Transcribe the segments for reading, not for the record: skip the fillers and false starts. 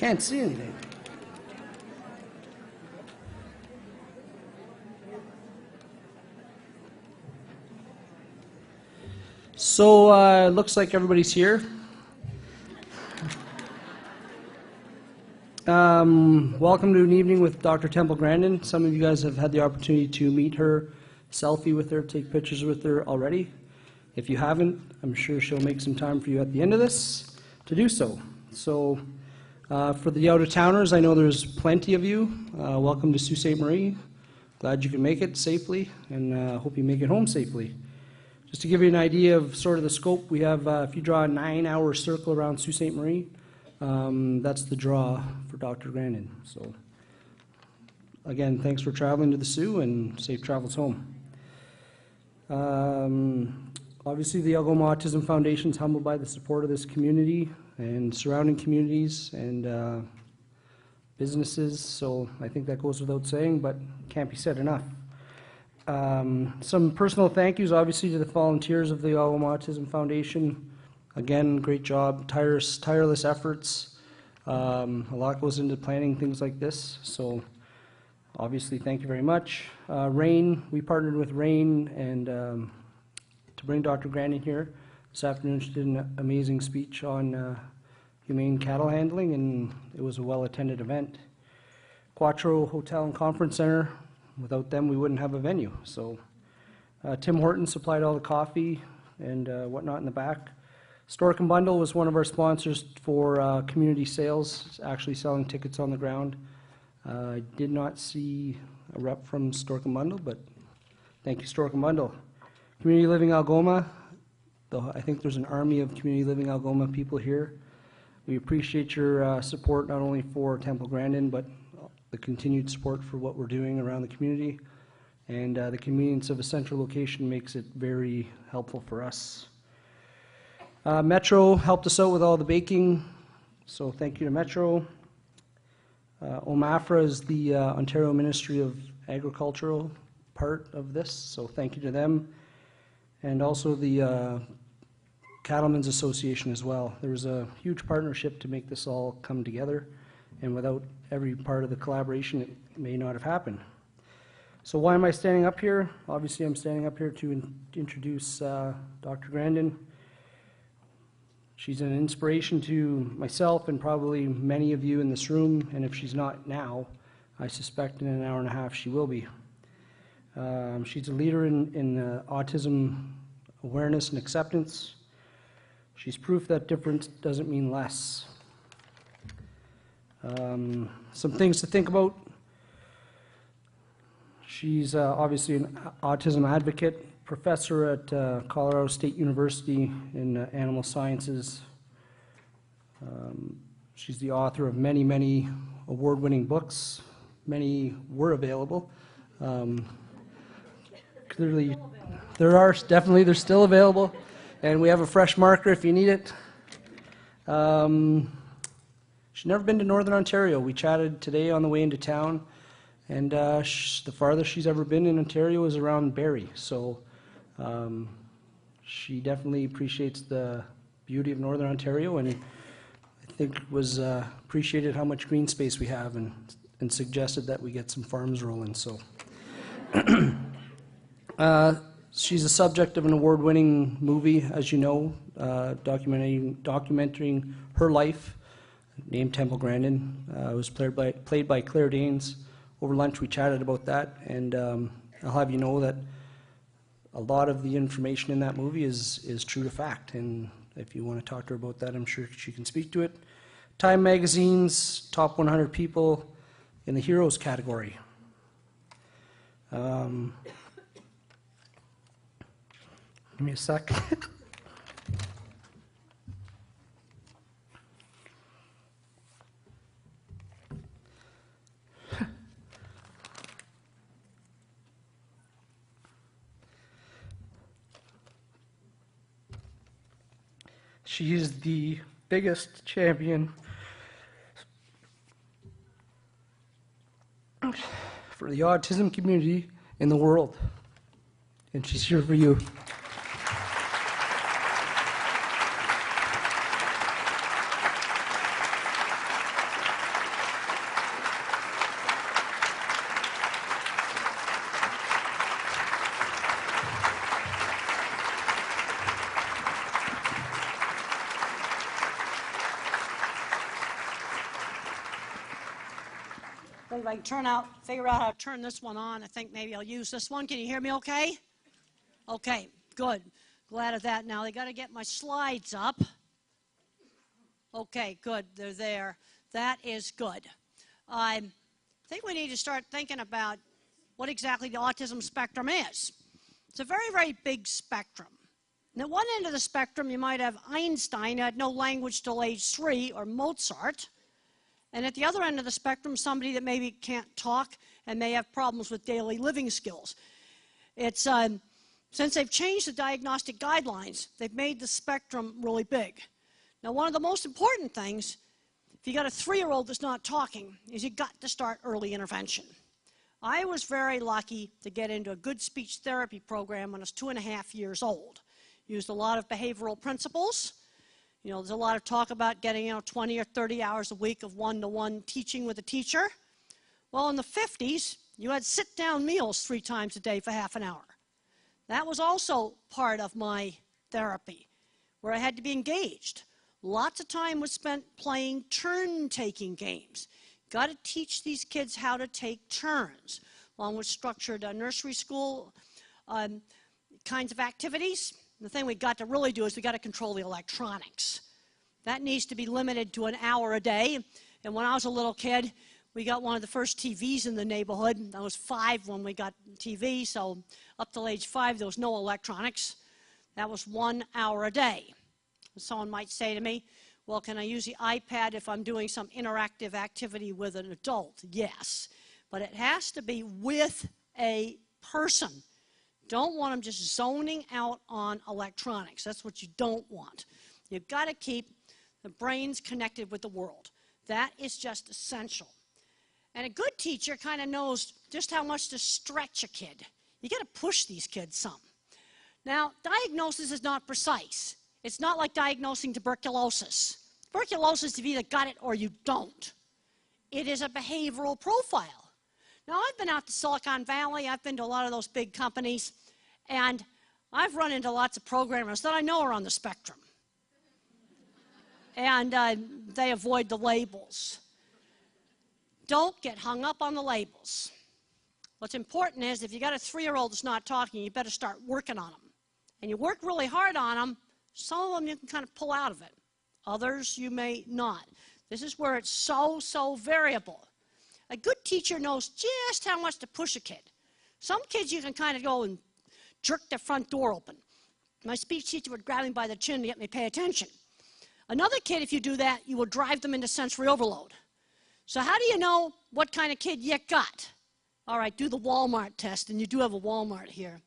Can't see anything. So it looks like everybody's here. Welcome to an evening with Dr. Temple Grandin. Some of you guys have had the opportunity to meet her, selfie with her, take pictures with her already. If you haven't, I'm sure she'll make some time for you at the end of this to do so. So for the out-of-towners, I know there's plenty of you. Welcome to Sault Ste. Marie. Glad you can make it safely, and hope you make it home safely. Just to give you an idea of sort of the scope, we have, if you draw a 9-hour circle around Sault Ste. Marie, that's the draw for Dr. Grandin. So again, thanks for traveling to the Soo, and safe travels home. Obviously, the Algoma Autism Foundation is humbled by the support of this community and surrounding communities and businesses, so I think that goes without saying, but can't be said enough. Some personal thank yous, obviously, to the volunteers of the Algoma Autism Foundation. Again, great job, tireless efforts. A lot goes into planning things like this, so obviously thank you very much. RAIN, we partnered with RAIN and to bring Dr. Grandin here. This afternoon she did an amazing speech on humane cattle handling, and it was a well-attended event. Quattro Hotel and Conference Center, without them we wouldn't have a venue. So Tim Horton supplied all the coffee and whatnot in the back. Stork and Bundle was one of our sponsors for community sales, actually selling tickets on the ground. I did not see a rep from Stork and Bundle, but thank you, Stork and Bundle. Community Living Algoma, I think there's an army of Community Living Algoma people here. We appreciate your support not only for Temple Grandin, but the continued support for what we're doing around the community. And the convenience of a central location makes it very helpful for us. Metro helped us out with all the baking, so thank you to Metro. OMAFRA is the Ontario Ministry of Agricultural part of this, so thank you to them. And also the Cattlemen's Association as well. There was a huge partnership to make this all come together, and without every part of the collaboration, it may not have happened. So why am I standing up here? Obviously, I'm standing up here to introduce Dr. Grandin. She's an inspiration to myself and probably many of you in this room, and if she's not now, I suspect in an hour and a half she will be. She's a leader in autism awareness and acceptance. She's proof that difference doesn't mean less. Some things to think about. She's obviously an autism advocate, professor at Colorado State University in animal sciences. She's the author of many, many award-winning books. Many were available. Clearly, they're still available, and we have a fresh marker if you need it. She's never been to Northern Ontario. We chatted today on the way into town, and the farthest she's ever been in Ontario is around Barrie. So she definitely appreciates the beauty of Northern Ontario, and I think appreciated how much green space we have, and suggested that we get some farms rolling. So she's the subject of an award-winning movie, as you know, documenting her life, named Temple Grandin. It was played by Claire Danes. Over lunch we chatted about that, and I'll have you know that a lot of the information in that movie is true to fact, and if you want to talk to her about that, I'm sure she can speak to it. Time Magazine's top 100 people in the heroes category. Give me a sec. She is the biggest champion for the autism community in the world, and she's here for you. If I can figure out how to turn this one on, I think maybe I'll use this one. Can you hear me okay? Okay, good. Glad of that. Now they got to get my slides up. Okay, good. They're there. That is good. I think we need to start thinking about what exactly the autism spectrum is. It's a very, very big spectrum. And at one end of the spectrum, you might have Einstein, who had no language till age 3, or Mozart. And at the other end of the spectrum, somebody that maybe can't talk and may have problems with daily living skills. It's since they've changed the diagnostic guidelines, they've made the spectrum really big. Now, one of the most important things, if you got a 3-year-old that's not talking, is you got to start early intervention. I was very lucky to get into a good speech therapy program when I was 2.5 years old. Used a lot of behavioral principles. You know, there's a lot of talk about getting 20 or 30 hours a week of one-to-one teaching with a teacher. Well, in the 50s, you had sit-down meals 3 times a day for half an hour. That was also part of my therapy, where I had to be engaged. Lots of time was spent playing turn-taking games. Got to teach these kids how to take turns, along with structured nursery school kinds of activities. The thing we got to really do is we got to control the electronics. That needs to be limited to an hour a day. And when I was a little kid, we got one of the first TVs in the neighborhood. I was 5 when we got TV, so up till age 5, there was no electronics. That was 1 hour a day. Someone might say to me, well, can I use the iPad if I'm doing some interactive activity with an adult? Yes, but it has to be with a person. Don't want them just zoning out on electronics. That's what you don't want. You've got to keep the brains connected with the world. That is just essential. And a good teacher kind of knows just how much to stretch a kid. You got to push these kids some. Now, diagnosis is not precise. It's not like diagnosing tuberculosis. Tuberculosis, you've either got it or you don't. It is a behavioral profile. Now, I've been out to Silicon Valley. I've been to a lot of those big companies. And I've run into lots of programmers that I know are on the spectrum. And they avoid the labels. Don't get hung up on the labels. What's important is if you got a 3-year-old that's not talking, you better start working on them. And you work really hard on them. Some of them you can kind of pull out of it. Others you may not. This is where it's so variable. A good teacher knows just how much to push a kid. Some kids you can kind of go and jerk their front door open. My speech teacher would grab me by the chin to get me to pay attention. Another kid, if you do that, you will drive them into sensory overload. So how do you know what kind of kid you got? All right, do the Walmart test, and you do have a Walmart here.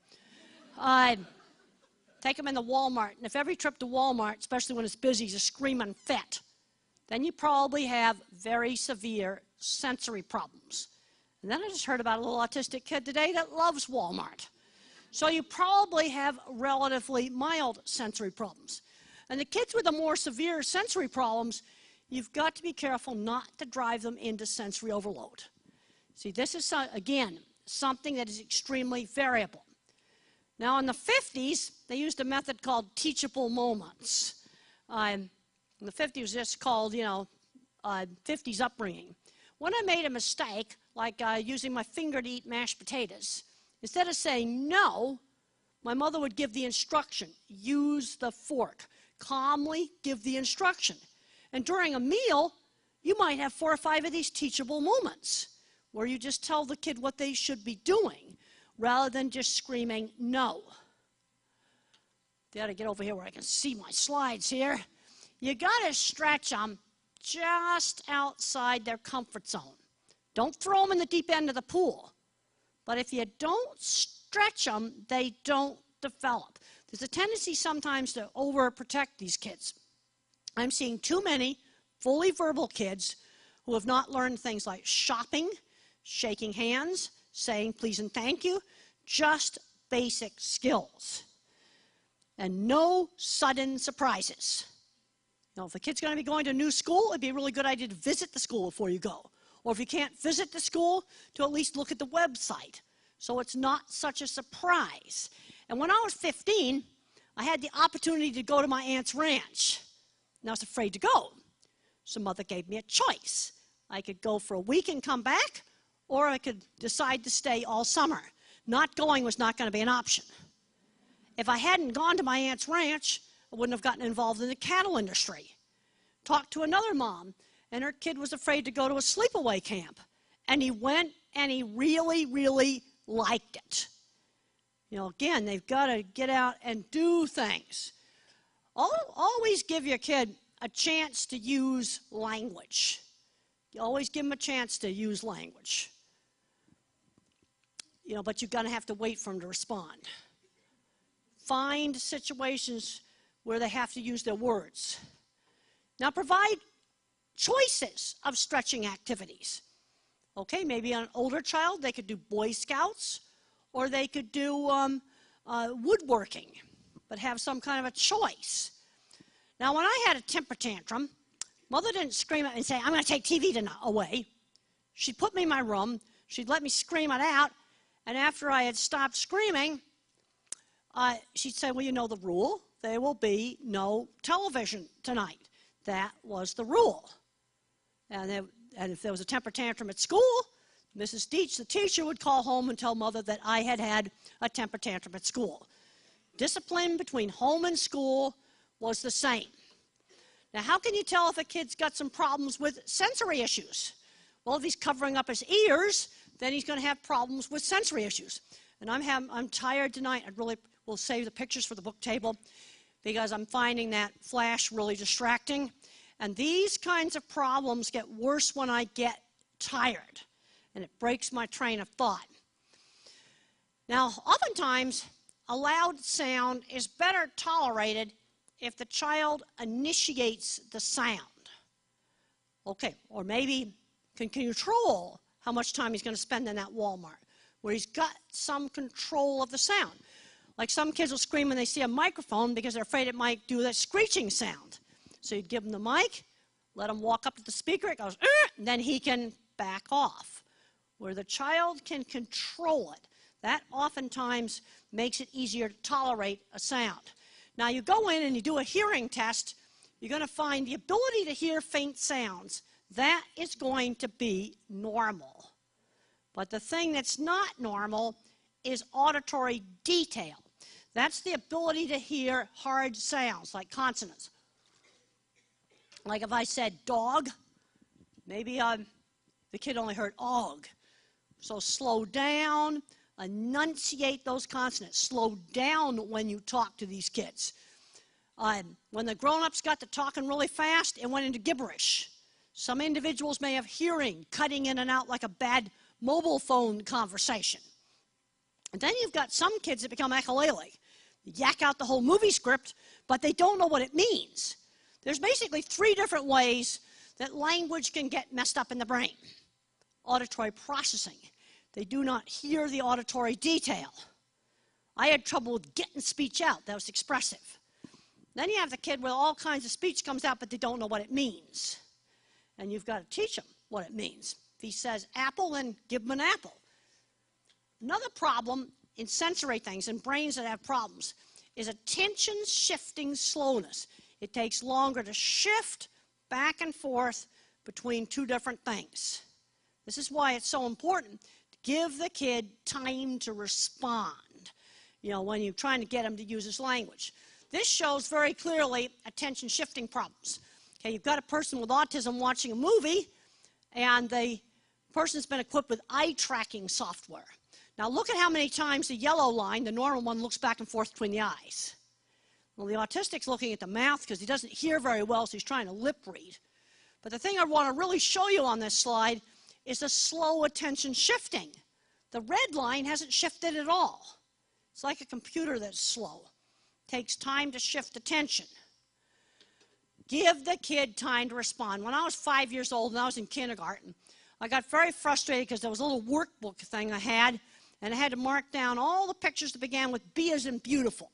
Take them into Walmart, and if every trip to Walmart, especially when it's busy, is a screaming fit, then you probably have very severe sensory problems. And then I just heard about a little autistic kid today that loves Walmart. So you probably have relatively mild sensory problems. And the kids with the more severe sensory problems, you've got to be careful not to drive them into sensory overload. See, this is, again, something that is extremely variable. Now, in the 50s, they used a method called teachable moments. In the 50s, it was just called, 50s upbringing. When I made a mistake, like using my finger to eat mashed potatoes, instead of saying no, my mother would give the instruction, use the fork. Calmly give the instruction. And during a meal, you might have 4 or 5 of these teachable moments where you just tell the kid what they should be doing rather than just screaming no. They ought to get over here where I can see my slides here. You got to stretch them just outside their comfort zone. Don't throw them in the deep end of the pool. But if you don't stretch them, they don't develop. There's a tendency sometimes to overprotect these kids. I'm seeing too many fully verbal kids who have not learned things like shopping, shaking hands, saying please and thank you, just basic skills. And no sudden surprises. Now, if a kid's going to be going to a new school, it'd be a really good idea to visit the school before you go. Or if you can't visit the school, to at least look at the website. So it's not such a surprise. And when I was 15, I had the opportunity to go to my aunt's ranch. And I was afraid to go. So mother gave me a choice. I could go for a week and come back, or I could decide to stay all summer. Not going was not going to be an option. If I hadn't gone to my aunt's ranch, I wouldn't have gotten involved in the cattle industry. Talked to another mom, and her kid was afraid to go to a sleepaway camp. And he went, and he really, really liked it. You know, again, they've got to get out and do things. Always give your kid a chance to use language. You always give them a chance to use language. You know, but you're going to have to wait for them to respond. Find situations where they have to use their words. Now provide choices of stretching activities. Okay, maybe on an older child, they could do Boy Scouts, or they could do woodworking, but have some kind of a choice. Now, when I had a temper tantrum, Mother didn't scream at me and say, I'm going to take TV away. She'd put me in my room, she'd let me scream it out, and after I had stopped screaming, she'd say, well, you know the rule. There will be no television tonight. That was the rule. And if there was a temper tantrum at school, Mrs. Deach, the teacher, would call home and tell Mother that I had had a temper tantrum at school. Discipline between home and school was the same. Now, how can you tell if a kid's got some problems with sensory issues? Well, if he's covering up his ears, then he's going to have problems with sensory issues. And I'm tired tonight. I really will save the pictures for the book table because I'm finding that flash really distracting. And these kinds of problems get worse when I get tired, and it breaks my train of thought. Now, oftentimes, a loud sound is better tolerated if the child initiates the sound. Okay, or maybe can control how much time he's going to spend in that Walmart, where he's got some control of the sound. Like some kids will scream when they see a microphone because they're afraid it might do that screeching sound. So you'd give them the mic, let him walk up to the speaker, it goes, and then he can back off. Where the child can control it, that oftentimes makes it easier to tolerate a sound. Now you go in and you do a hearing test, you're going to find the ability to hear faint sounds. That is going to be normal. But the thing that's not normal is auditory detail. That's the ability to hear hard sounds like consonants. Like if I said dog, maybe the kid only heard og. So slow down, enunciate those consonants. Slow down when you talk to these kids. When the grown-ups got to talking really fast, it went into gibberish. Some individuals may have hearing cutting in and out like a bad mobile phone conversation. And then you've got some kids that become echolalic. Yak out the whole movie script, but they don't know what it means. There's basically 3 different ways that language can get messed up in the brain. Auditory processing. They do not hear the auditory detail. I had trouble with getting speech out. That was expressive. Then you have the kid where all kinds of speech comes out, but they don't know what it means. And you've got to teach them what it means. If he says apple, then give him an apple. Another problem in sensory things, in brains that have problems, is attention shifting slowness. It takes longer to shift back and forth between 2 different things. This is why it's so important to give the kid time to respond, you know, when you're trying to get him to use his language. This shows very clearly attention shifting problems. Okay, you've got a person with autism watching a movie, and the person's been equipped with eye tracking software. Now look at how many times the yellow line, the normal one, looks back and forth between the eyes. Well, the autistic's looking at the mouth because he doesn't hear very well, so he's trying to lip read. But the thing I want to really show you on this slide is the slow attention shifting. The red line hasn't shifted at all. It's like a computer that's slow. It takes time to shift attention. Give the kid time to respond. When I was 5 years old and I was in kindergarten, I got very frustrated because there was a little workbook thing I had, and I had to mark down all the pictures that began with B as in beautiful.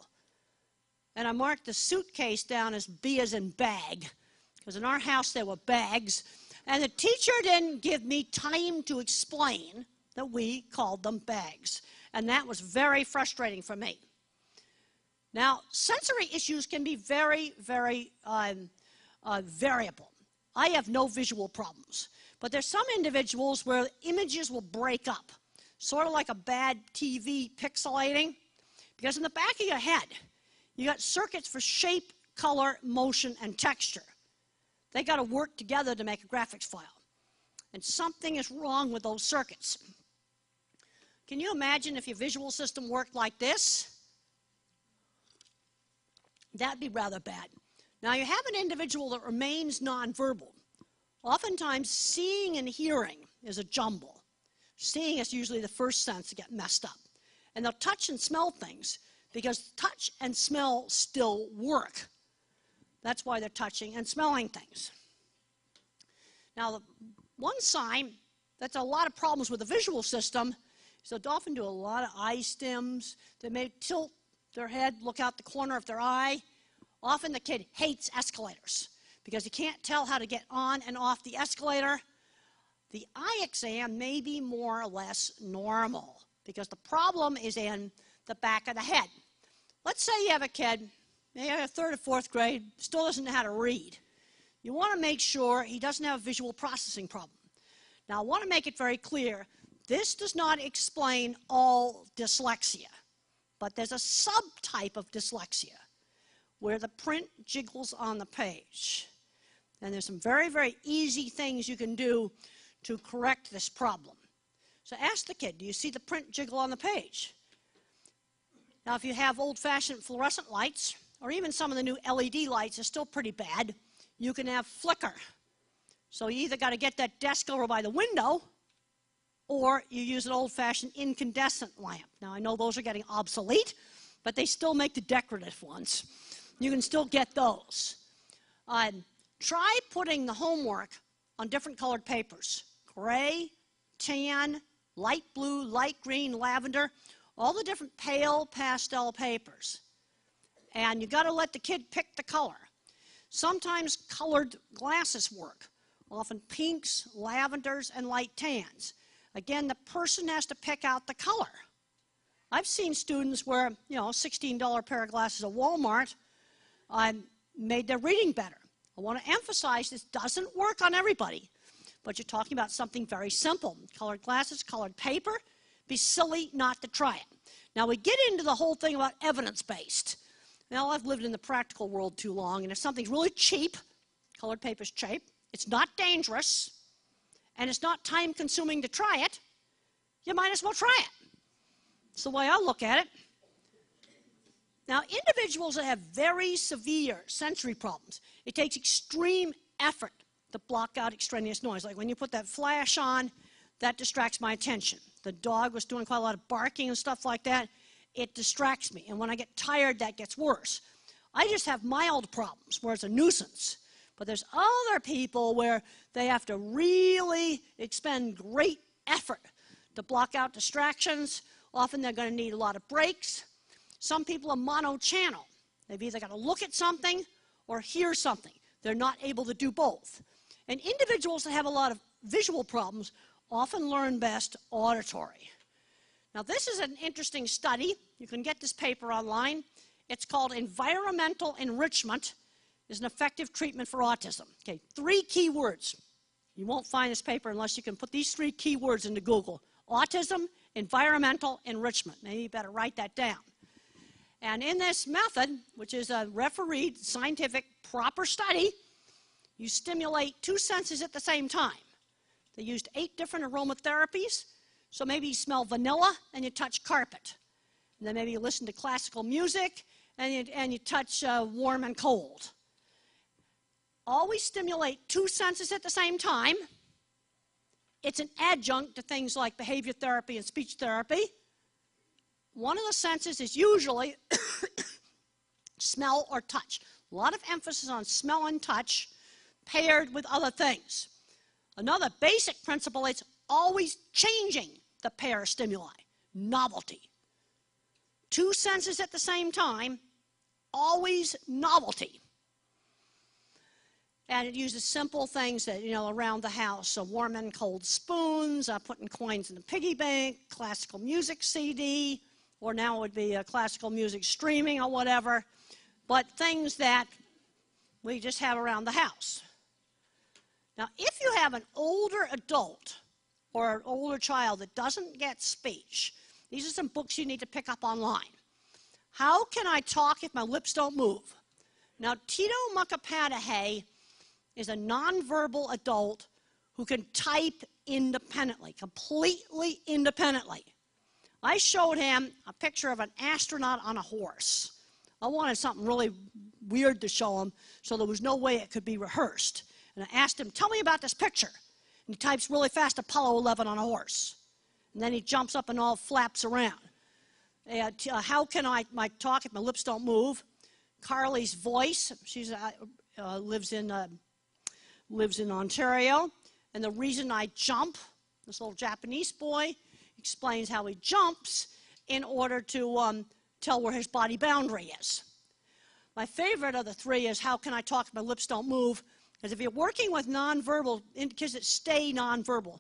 And I marked the suitcase down as B as in bag, because in our house there were bags. And the teacher didn't give me time to explain that we called them bags. And that was very frustrating for me. Now, sensory issues can be very, very variable. I have no visual problems. But there's some individuals where images will break up, sort of like a bad TV pixelating, because in the back of your head, you got circuits for shape, color, motion, and texture. They got to work together to make a graphics file. And something is wrong with those circuits. Can you imagine if your visual system worked like this? That'd be rather bad. Now, you have an individual that remains nonverbal. Oftentimes, seeing and hearing is a jumble. Seeing is usually the first sense to get messed up. And they'll touch and smell things because touch and smell still work. That's why they're touching and smelling things. Now, the one sign that's a lot of problems with the visual system is they'll often do a lot of eye stims. They may tilt their head, look out the corner of their eye. Often the kid hates escalators because he can't tell how to get on and off the escalator. The eye exam may be more or less normal because the problem is in the back of the head. Let's say you have a kid, maybe in 3rd or 4th grade, still doesn't know how to read. You want to make sure he doesn't have a visual processing problem. Now, I want to make it very clear, this does not explain all dyslexia, but there's a subtype of dyslexia where the print jiggles on the page. And there's some very, very easy things you can do to correct this problem. So ask the kid, do you see the print jiggle on the page? Now, if you have old-fashioned fluorescent lights, or even some of the new LED lights are still pretty bad, you can have flicker. So you either got to get that desk over by the window, or you use an old-fashioned incandescent lamp. Now, I know those are getting obsolete, but they still make the decorative ones. You can still get those. Try putting the homework on different colored papers. Gray, tan, light blue, light green, lavender, all the different pale pastel papers. And you got to let the kid pick the color. Sometimes colored glasses work, often pinks, lavenders, and light tans. Again, the person has to pick out the color. I've seen students where, a $16 pair of glasses at Walmart made their reading better. I want to emphasize this doesn't work on everybody, but you're talking about something very simple. Colored glasses, colored paper. Be silly not to try it. Now, we get into the whole thing about evidence-based. Now, I've lived in the practical world too long, and if something's really cheap, colored paper's cheap, it's not dangerous, and it's not time-consuming to try it, you might as well try it. That's the way I look at it. Now, individuals that have very severe sensory problems, it takes extreme effort to block out extraneous noise. Like when you put that flash on, that distracts my attention. The dog was doing quite a lot of barking and stuff like that. It distracts me. And when I get tired, that gets worse. I just have mild problems where it's a nuisance. But there's other people where they have to really expend great effort to block out distractions. Often they're going to need a lot of breaks. Some people are mono-channel. They've either got to look at something or hear something. They're not able to do both. And individuals that have a lot of visual problems often learn best auditory. Now, this is an interesting study. You can get this paper online. It's called Environmental Enrichment is an Effective Treatment for Autism. Okay, 3 key words. You won't find this paper unless you can put these 3 key words into Google. Autism, environmental enrichment. Maybe you better write that down. And in this method, which is a refereed, scientific, proper study, you stimulate 2 senses at the same time. They used 8 different aromatherapies. So maybe you smell vanilla and you touch carpet. And then maybe you listen to classical music and you touch warm and cold. Always stimulate 2 senses at the same time. It's an adjunct to things like behavior therapy and speech therapy. One of the senses is usually smell or touch. A lot of emphasis on smell and touch paired with other things. Another basic principle is always changing the pair of stimuli. Novelty. 2 senses at the same time, always novelty. And it uses simple things that, around the house. So warm and cold spoons, putting coins in the piggy bank, classical music CD, or now it would be classical music streaming or whatever. But things that we just have around the house. Now, if you have an older adult or an older child that doesn't get speech, these are some books you need to pick up online. How Can I Talk If My Lips Don't Move? Now, Tito Mukapadahay is a nonverbal adult who can type independently, completely independently. I showed him a picture of an astronaut on a horse. I wanted something really weird to show him, so there was no way it could be rehearsed. And I asked him, tell me about this picture. And he types really fast, Apollo 11 on a horse. And then he jumps up and all flaps around. How can I talk if my lips don't move? Carly's voice, she lives in Ontario. And the reason I jump, this little Japanese boy explains how he jumps in order to tell where his body boundary is. My favorite of the three is How Can I Talk If My Lips Don't Move? Because if you're working with nonverbal, kids that stay nonverbal,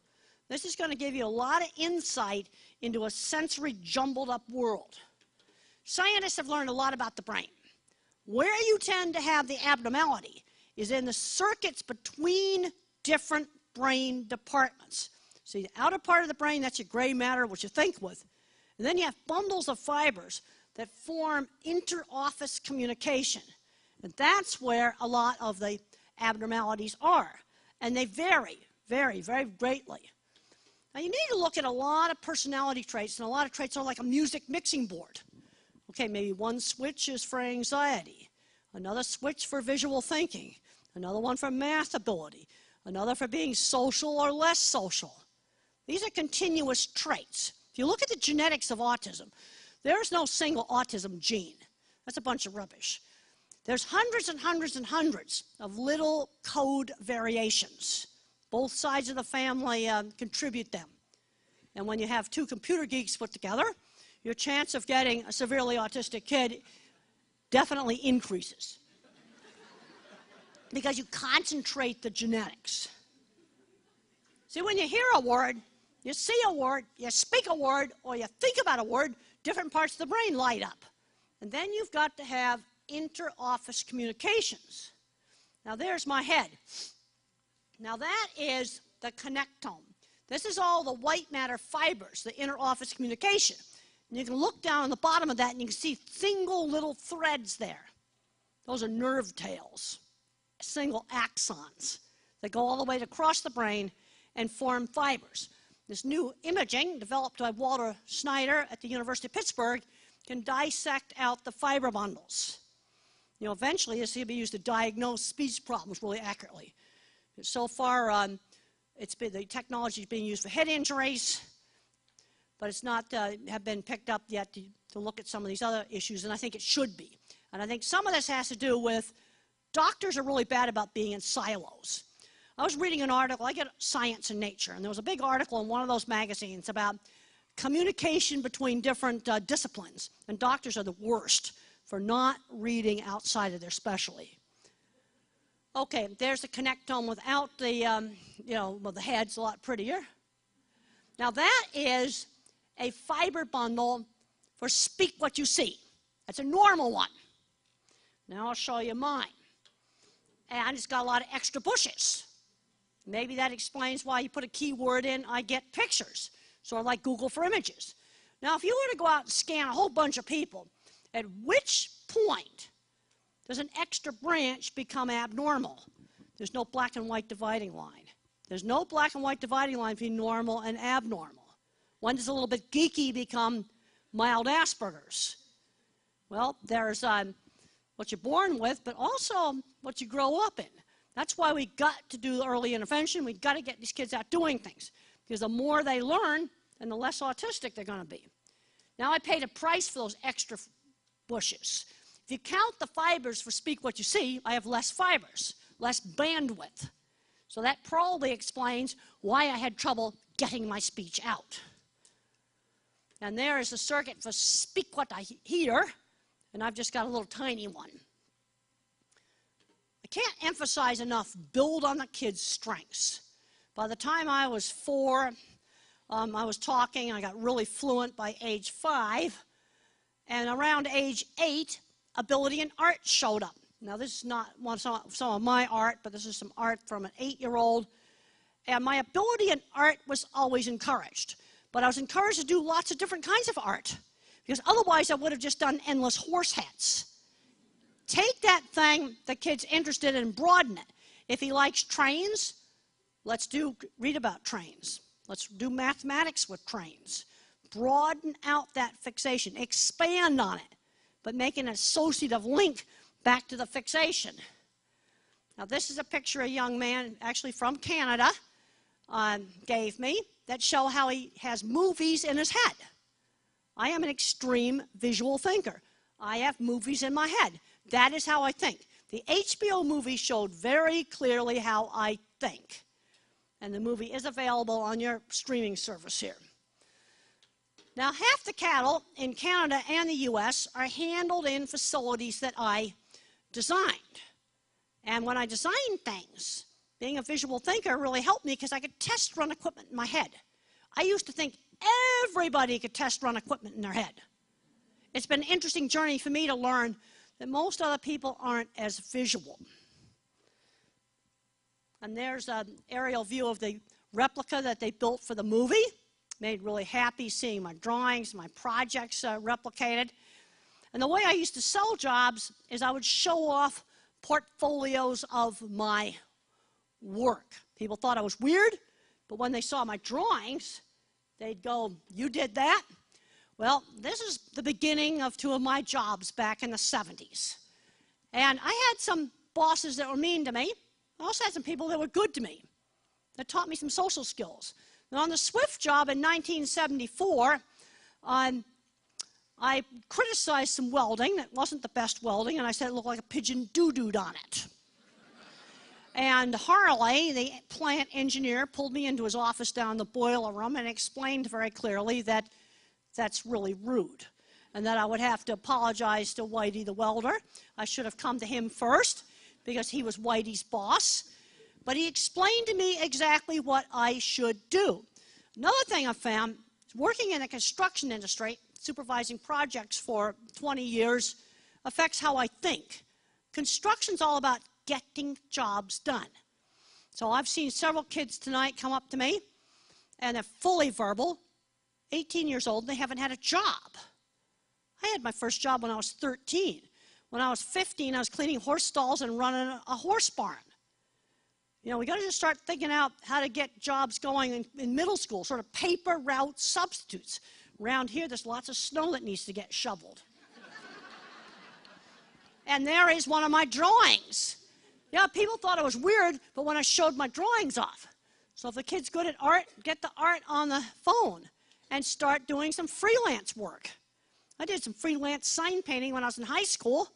this is going to give you a lot of insight into a sensory jumbled up world. Scientists have learned a lot about the brain. Where you tend to have the abnormality is in the circuits between different brain departments. See, the outer part of the brain, that's your gray matter, what you think with. And then you have bundles of fibers that form inter-office communication. And that's where a lot of the abnormalities are. And they vary, very, very greatly. Now, you need to look at a lot of personality traits, and a lot of traits are like a music mixing board. Okay, maybe one switch is for anxiety, another switch for visual thinking, another one for math ability, another for being social or less social. These are continuous traits. If you look at the genetics of autism, there's no single autism gene. That's a bunch of rubbish. There's hundreds and hundreds and hundreds of little code variations. Both sides of the family contribute them. And when you have two computer geeks put together, your chance of getting a severely autistic kid definitely increases. Because you concentrate the genetics. See, when you hear a word, you see a word, you speak a word, or you think about a word, different parts of the brain light up. And then you've got to have inter-office communications. Now there's my head. Now that is the connectome. This is all the white matter fibers, the inter-office communication. And you can look down on the bottom of that and you can see single little threads there. Those are nerve tails, single axons that go all the way across the brain and form fibers. This new imaging developed by Walter Snyder at the University of Pittsburgh can dissect out the fiber bundles. You know, eventually this will be used to diagnose speech problems really accurately. So far, the technology is being used for head injuries, but it's not have been picked up yet to look at some of these other issues, and I think it should be. And I think some of this has to do with doctors are really bad about being in silos. I was reading an article, I get Science and Nature, and there was a big article in one of those magazines about communication between different disciplines, and doctors are the worst for not reading outside of their specialty. Okay, there's the connectome without the, well, the head's a lot prettier. Now that is a fiber bundle for speak what you see. That's a normal one. Now I'll show you mine. And it's got a lot of extra bushes. Maybe that explains why you put a keyword in, I get pictures. Sort of like Google for images. Now if you were to go out and scan a whole bunch of people, at which point does an extra branch become abnormal? There's no black and white dividing line. There's no black and white dividing line between normal and abnormal. When does a little bit geeky become mild Asperger's? Well, there's what you're born with, but also what you grow up in. That's why we got to do early intervention. We've got to get these kids out doing things. Because the more they learn, and the less autistic they're going to be. Now I paid a price for those extra bushes. If you count the fibers for speak what you see, I have less fibers, less bandwidth. So that probably explains why I had trouble getting my speech out. And there is the circuit for speak what I hear, and I've just got a little tiny one. I can't emphasize enough, build on the kids' strengths. By the time I was 4, I was talking, I got really fluent by age 5, and around age 8, ability in art showed up. Now, this is not some of my art, but this is some art from an 8-year-old. And my ability in art was always encouraged. But I was encouraged to do lots of different kinds of art, because otherwise I would have just done endless horse heads. Take that thing the kid's interested in and broaden it. If he likes trains, let's read about trains. Let's do mathematics with trains. Broaden out that fixation. Expand on it, but make an associative link back to the fixation. Now, this is a picture a young man, actually from Canada, gave me that show how he has movies in his head. I am an extreme visual thinker. I have movies in my head. That is how I think. The HBO movie showed very clearly how I think. And the movie is available on your streaming service here. Now, half the cattle in Canada and the U.S. are handled in facilities that I designed. And when I designed things, being a visual thinker really helped me because I could test run equipment in my head. I used to think everybody could test run equipment in their head. It's been an interesting journey for me to learn that most other people aren't as visual. And there's an aerial view of the replica that they built for the movie. Made really happy seeing my drawings, my projects replicated. And the way I used to sell jobs is I would show off portfolios of my work. People thought I was weird, but when they saw my drawings, they'd go, "You did that?" Well, this is the beginning of 2 of my jobs back in the 70s. And I had some bosses that were mean to me. I also had some people that were good to me, that taught me some social skills. Now, on the Swift job in 1974, I criticized some welding that wasn't the best welding, and I said it looked like a pigeon doo-dooed on it. And Harley, the plant engineer, pulled me into his office down in the boiler room and explained very clearly that that's really rude, and that I would have to apologize to Whitey the welder. I should have come to him first because he was Whitey's boss. But he explained to me exactly what I should do. Another thing I found, working in the construction industry, supervising projects for 20 years, affects how I think. Construction's all about getting jobs done. So I've seen several kids tonight come up to me, and they're fully verbal, 18 years old, and they haven't had a job. I had my first job when I was 13. When I was 15, I was cleaning horse stalls and running a horse barn. You know, we got to just start thinking out how to get jobs going in middle school, sort of paper route substitutes. Around here, there's lots of snow that needs to get shoveled. And there is one of my drawings. Yeah, people thought it was weird, but when I showed my drawings off. So if the kid's good at art, get the art on the phone and start doing some freelance work. I did some freelance sign painting when I was in high school.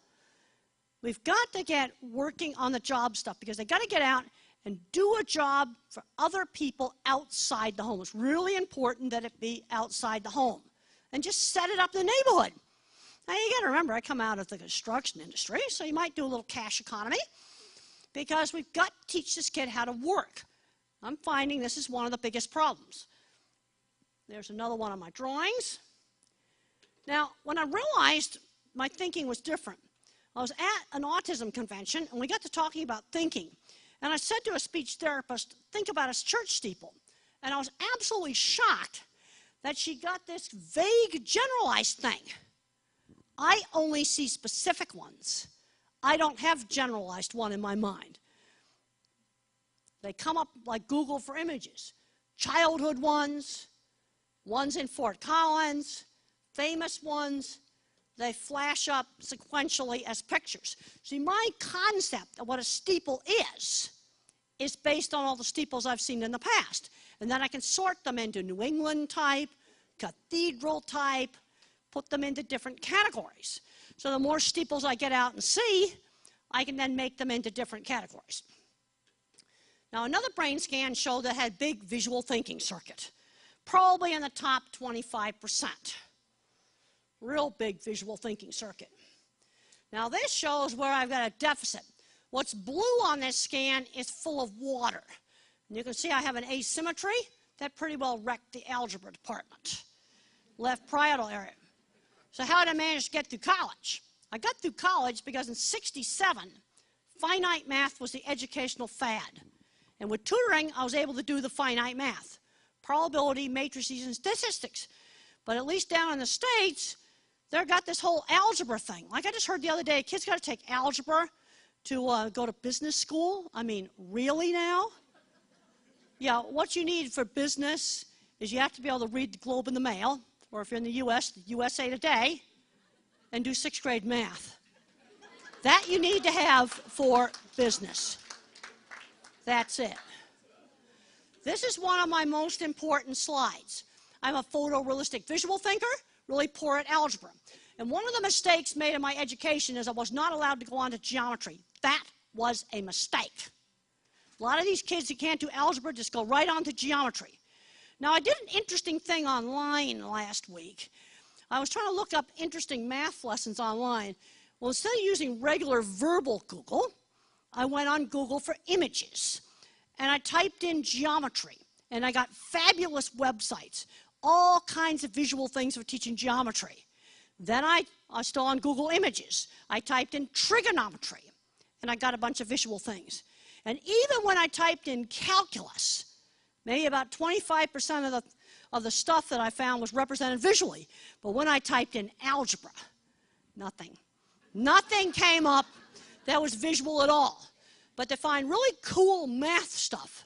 We've got to get working on the job stuff because they got to get out and do a job for other people outside the home. It's really important that it be outside the home. And just set it up in the neighborhood. Now, you got to remember, I come out of the construction industry, so you might do a little cash economy because we've got to teach this kid how to work. I'm finding this is one of the biggest problems. There's another one of my drawings. Now, when I realized my thinking was different, I was at an autism convention, and we got to talking about thinking. And I said to a speech therapist, think about a church steeple. And I was absolutely shocked that she got this vague, generalized thing. I only see specific ones. I don't have generalized one in my mind. They come up like Google for images. Childhood ones, ones in Fort Collins, famous ones. They flash up sequentially as pictures. See, my concept of what a steeple is based on all the steeples I've seen in the past. And then I can sort them into New England type, cathedral type, put them into different categories. So the more steeples I get out and see, I can then make them into different categories. Now, another brain scan showed that had big visual thinking circuit, probably in the top 25%. Real big visual thinking circuit. Now, this shows where I've got a deficit. What's blue on this scan is full of water. And you can see I have an asymmetry that pretty well wrecked the algebra department. Left parietal area. So how did I manage to get through college? I got through college because in '67, finite math was the educational fad. And with tutoring, I was able to do the finite math, probability, matrices, and statistics. But at least down in the States, they've got this whole algebra thing. Like I just heard the other day, kids got to take algebra to go to business school. I mean, really now? Yeah, what you need for business is you have to be able to read the Globe and the Mail, or if you're in the U.S., the USA Today, and do 6th grade math. That you need to have for business. That's it. This is one of my most important slides. I'm a photorealistic visual thinker, really poor at algebra. And one of the mistakes made in my education is I was not allowed to go on to geometry. That was a mistake. A lot of these kids who can't do algebra just go right on to geometry. Now, I did an interesting thing online last week. I was trying to look up interesting math lessons online. Well, instead of using regular verbal Google, I went on Google for images. And I typed in geometry. And I got fabulous websites, all kinds of visual things for teaching geometry. Then I was still on Google Images. I typed in trigonometry. And I got a bunch of visual things. And even when I typed in calculus, maybe about 25% of the stuff that I found was represented visually. But when I typed in algebra, nothing. Nothing came up that was visual at all. But to find really cool math stuff,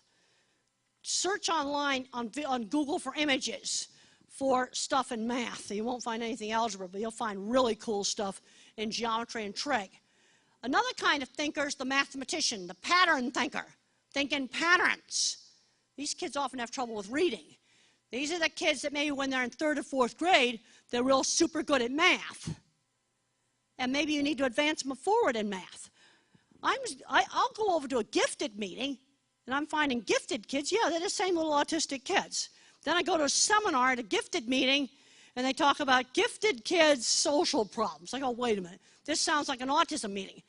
search online on Google for images for stuff in math. You won't find anything algebra, but you'll find really cool stuff in geometry and trig. Another kind of thinker is the mathematician, the pattern thinker, thinking patterns. These kids often have trouble with reading. These are the kids that maybe when they're in 3rd or 4th grade, they're real super good at math. And maybe you need to advance them forward in math. I'll go over to a gifted meeting, and I'm finding gifted kids, yeah, they're the same little autistic kids. Then I go to a seminar at a gifted meeting, and they talk about gifted kids' social problems. I go, wait a minute, this sounds like an autism meeting.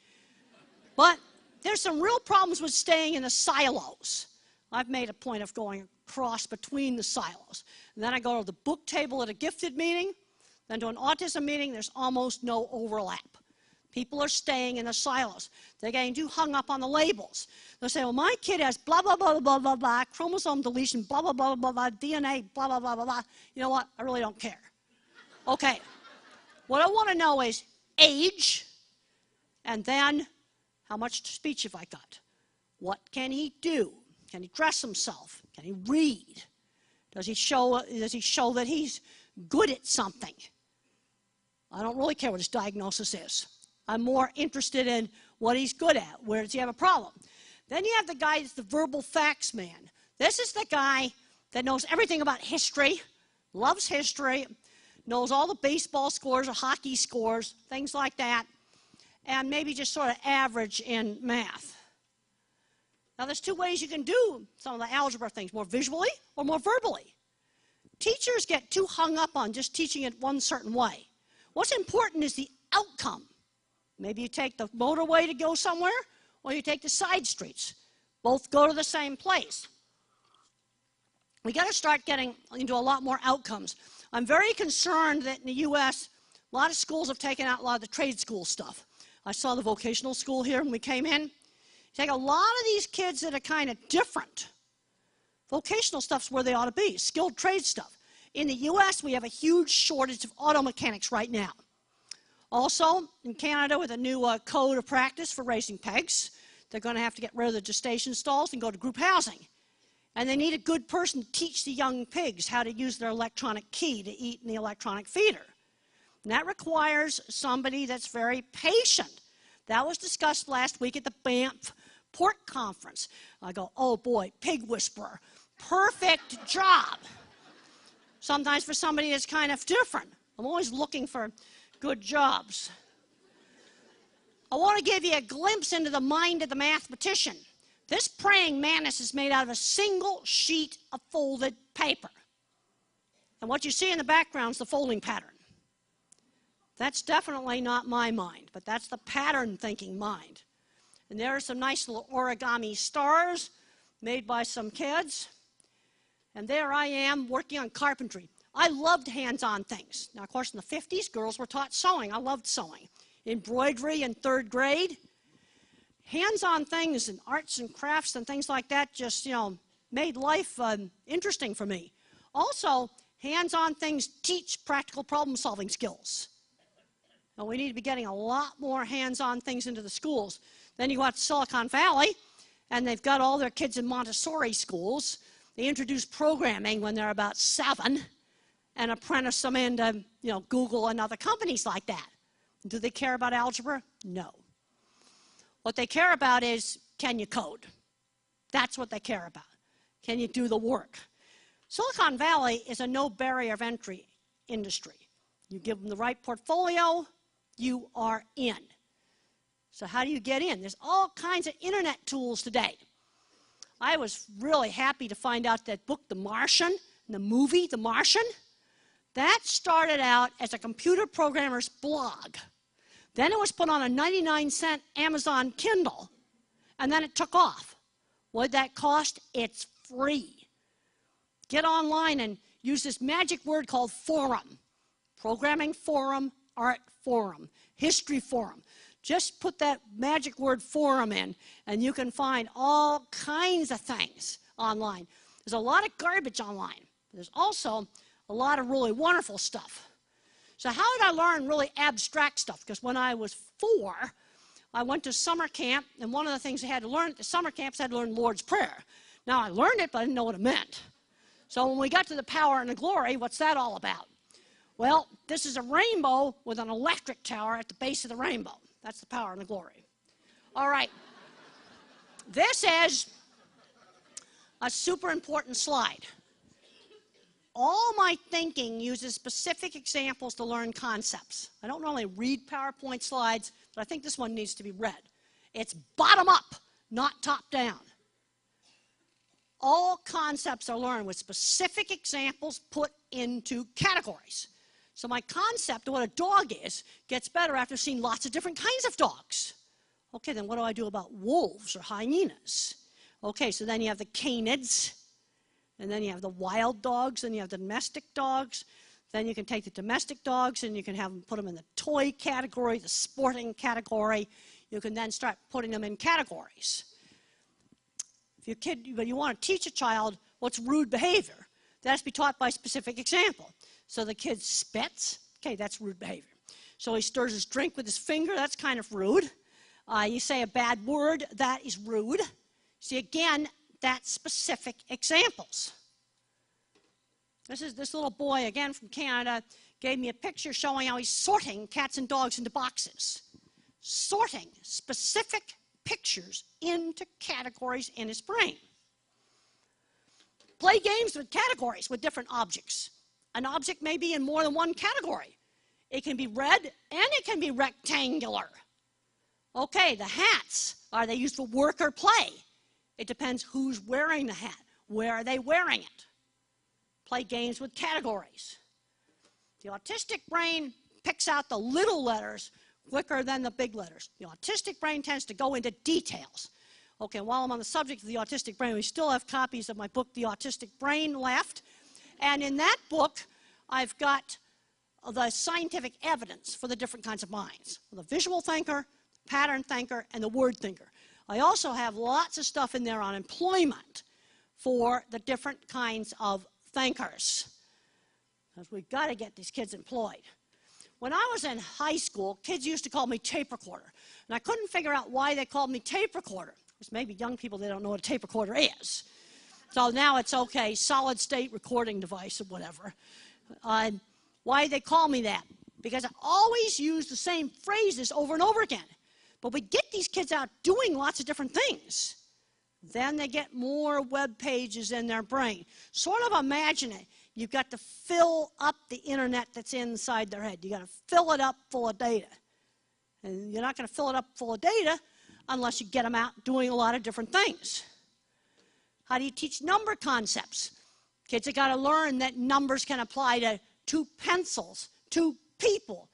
But there's some real problems with staying in the silos. I've made a point of going across between the silos. And then I go to the book table at a gifted meeting, then to an autism meeting, there's almost no overlap. People are staying in the silos. They're getting too hung up on the labels. They'll say, well, my kid has blah, blah, blah, blah, blah, blah, chromosome deletion, blah, blah, blah, blah, blah, DNA, blah, blah, blah, blah, blah. You know what? I really don't care. Okay. What I want to know is age, and then how much speech have I got? What can he do? Can he dress himself? Can he read? Does he show that he's good at something? I don't really care what his diagnosis is. I'm more interested in what he's good at. Where does he have a problem? Then you have the guy that's the verbal facts man. This is the guy that knows everything about history, loves history, knows all the baseball scores or hockey scores, things like that, and maybe just sort of average in math. Now, there's 2 ways you can do some of the algebra things, more visually or more verbally. Teachers get too hung up on just teaching it one certain way. What's important is the outcome. Maybe you take the motorway to go somewhere, or you take the side streets. Both go to the same place. We got to start getting into a lot more outcomes. I'm very concerned that in the U.S., a lot of schools have taken out a lot of the trade school stuff. I saw the vocational school here when we came in. You take a lot of these kids that are kind of different. Vocational stuff's where they ought to be, skilled trade stuff. In the U.S., we have a huge shortage of auto mechanics right now. Also, in Canada, with a new code of practice for raising pigs, they're going to have to get rid of the gestation stalls and go to group housing. And they need a good person to teach the young pigs how to use their electronic key to eat in the electronic feeder. And that requires somebody that's very patient. That was discussed last week at the Banff Pork Conference. I go, oh boy, pig whisperer, perfect job. Sometimes for somebody that's kind of different. I'm always looking for good jobs. I want to give you a glimpse into the mind of the mathematician. This praying mantis is made out of a single sheet of folded paper. And what you see in the background is the folding pattern. That's definitely not my mind, but that's the pattern thinking mind. And there are some nice little origami stars made by some kids. And there I am working on carpentry. I loved hands-on things. Now, of course, in the 50s, girls were taught sewing. I loved sewing. embroidery in 3rd grade. Hands-on things and arts and crafts and things like that just, made life interesting for me. Also, hands-on things teach practical problem-solving skills. Now, we need to be getting a lot more hands-on things into the schools. Then you go out to Silicon Valley, and they've got all their kids in Montessori schools. They introduce programming when they're about 7 and apprentice them into, Google and other companies like that. Do they care about algebra? No. What they care about is, can you code? That's what they care about. Can you do the work? Silicon Valley is a no barrier of entry industry. You give them the right portfolio, you are in. So how do you get in? There's all kinds of internet tools today. I was really happy to find out that book, The Martian, and the movie, The Martian, that started out as a computer programmer's blog. Then it was put on a 99-cent Amazon Kindle, and then it took off. What did that cost? It's free. Get online and use this magic word called forum. Programming forum, art forum, history forum. Just put that magic word forum in, and you can find all kinds of things online. There's a lot of garbage online. There's also a lot of really wonderful stuff. So how did I learn really abstract stuff? Because when I was 4, I went to summer camp, and one of the things I had to learn at the summer camps, I had to learn Lord's Prayer. Now, I learned it, but I didn't know what it meant. So when we got to the power and the glory, what's that all about? Well, this is a rainbow with an electric tower at the base of the rainbow. That's the power and the glory. All right. This is a super important slide. All my thinking uses specific examples to learn concepts. I don't normally read PowerPoint slides, but I think this one needs to be read. It's bottom up, not top down. All concepts are learned with specific examples put into categories. So my concept of what a dog is gets better after seeing lots of different kinds of dogs. Okay, then what do I do about wolves or hyenas? Okay, so then you have the canids, and then you have the wild dogs, and you have the domestic dogs. Then you can take the domestic dogs and you can have them put them in the toy category, the sporting category. You can then start putting them in categories. But you want to teach a child what's rude behavior. That has to be taught by a specific example. So the kid spits, okay, that's rude behavior. So he stirs his drink with his finger, that's kind of rude. You say a bad word, that is rude. See, again, that's specific examples. This little boy, again from Canada, gave me a picture showing how he's sorting cats and dogs into boxes. Sorting specific pictures into categories in his brain. Play games with categories with different objects. An object may be in more than one category. It can be red and it can be rectangular. Okay, the hats, are they used for work or play? It depends who's wearing the hat. Where are they wearing it? Play games with categories. The autistic brain picks out the little letters quicker than the big letters. The autistic brain tends to go into details. Okay, while I'm on the subject of the autistic brain, we still have copies of my book, The Autistic Brain, left. And in that book, I've got the scientific evidence for the different kinds of minds. The visual thinker, the pattern thinker, and the word thinker. I also have lots of stuff in there on employment for the different kinds of thinkers. Because we've got to get these kids employed. When I was in high school, kids used to call me tape recorder. And I couldn't figure out why they called me tape recorder. Because maybe young people, they don't know what a tape recorder is. So now it's okay, solid state recording device or whatever. Why they call me that? Because I always use the same phrases over and over again. But we get these kids out doing lots of different things. Then they get more web pages in their brain. Sort of imagine it. You've got to fill up the internet that's inside their head. You've got to fill it up full of data. And you're not going to fill it up full of data unless you get them out doing a lot of different things. How do you teach number concepts? Kids have got to learn that numbers can apply to pencils, to people,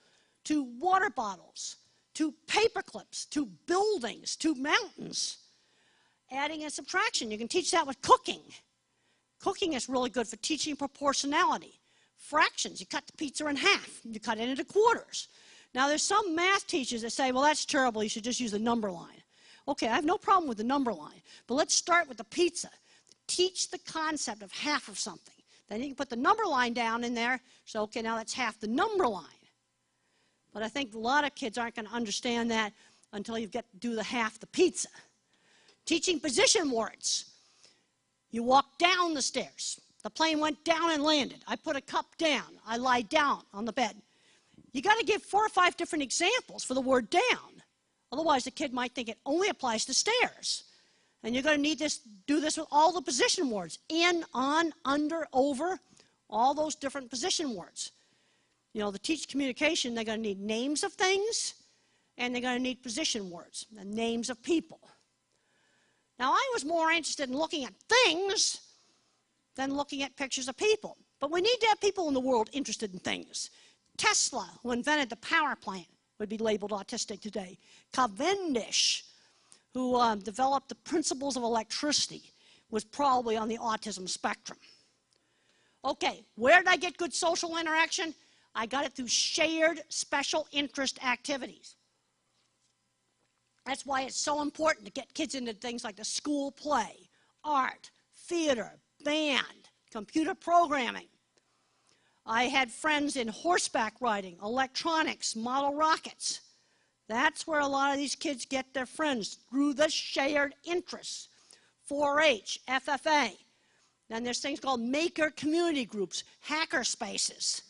to water bottles, to paper clips, to buildings, to mountains. Adding and subtraction, you can teach that with cooking. Cooking is really good for teaching proportionality. Fractions, you cut the pizza in half, you cut it into quarters. Now, there's some math teachers that say, well, that's terrible, you should just use the number line. Okay, I have no problem with the number line, but let's start with the pizza. Teach the concept of half of something. Then you can put the number line down in there, so okay, now that's half the number line. But I think a lot of kids aren't going to understand that until you get to do the half the pizza. Teaching position words. You walk down the stairs. The plane went down and landed. I put a cup down. I lie down on the bed. You got to give 4 or 5 different examples for the word down. Otherwise, the kid might think it only applies to stairs. And you're going to need to do this with all the position words. In, on, under, over, all those different position words. You know, to teach communication, they're going to need names of things, and they're going to need position words, the names of people. Now, I was more interested in looking at things than looking at pictures of people. But we need to have people in the world interested in things. Tesla, who invented the power plant, would be labeled autistic today. Cavendish, who developed the principles of electricity, was probably on the autism spectrum. Okay, where did I get good social interaction? I got it through shared special interest activities. That's why it's so important to get kids into things like the school play, art, theater, band, computer programming. I had friends in horseback riding, electronics, model rockets. That's where a lot of these kids get their friends, through the shared interests. 4-H, FFA. Then there's things called maker community groups, hacker spaces.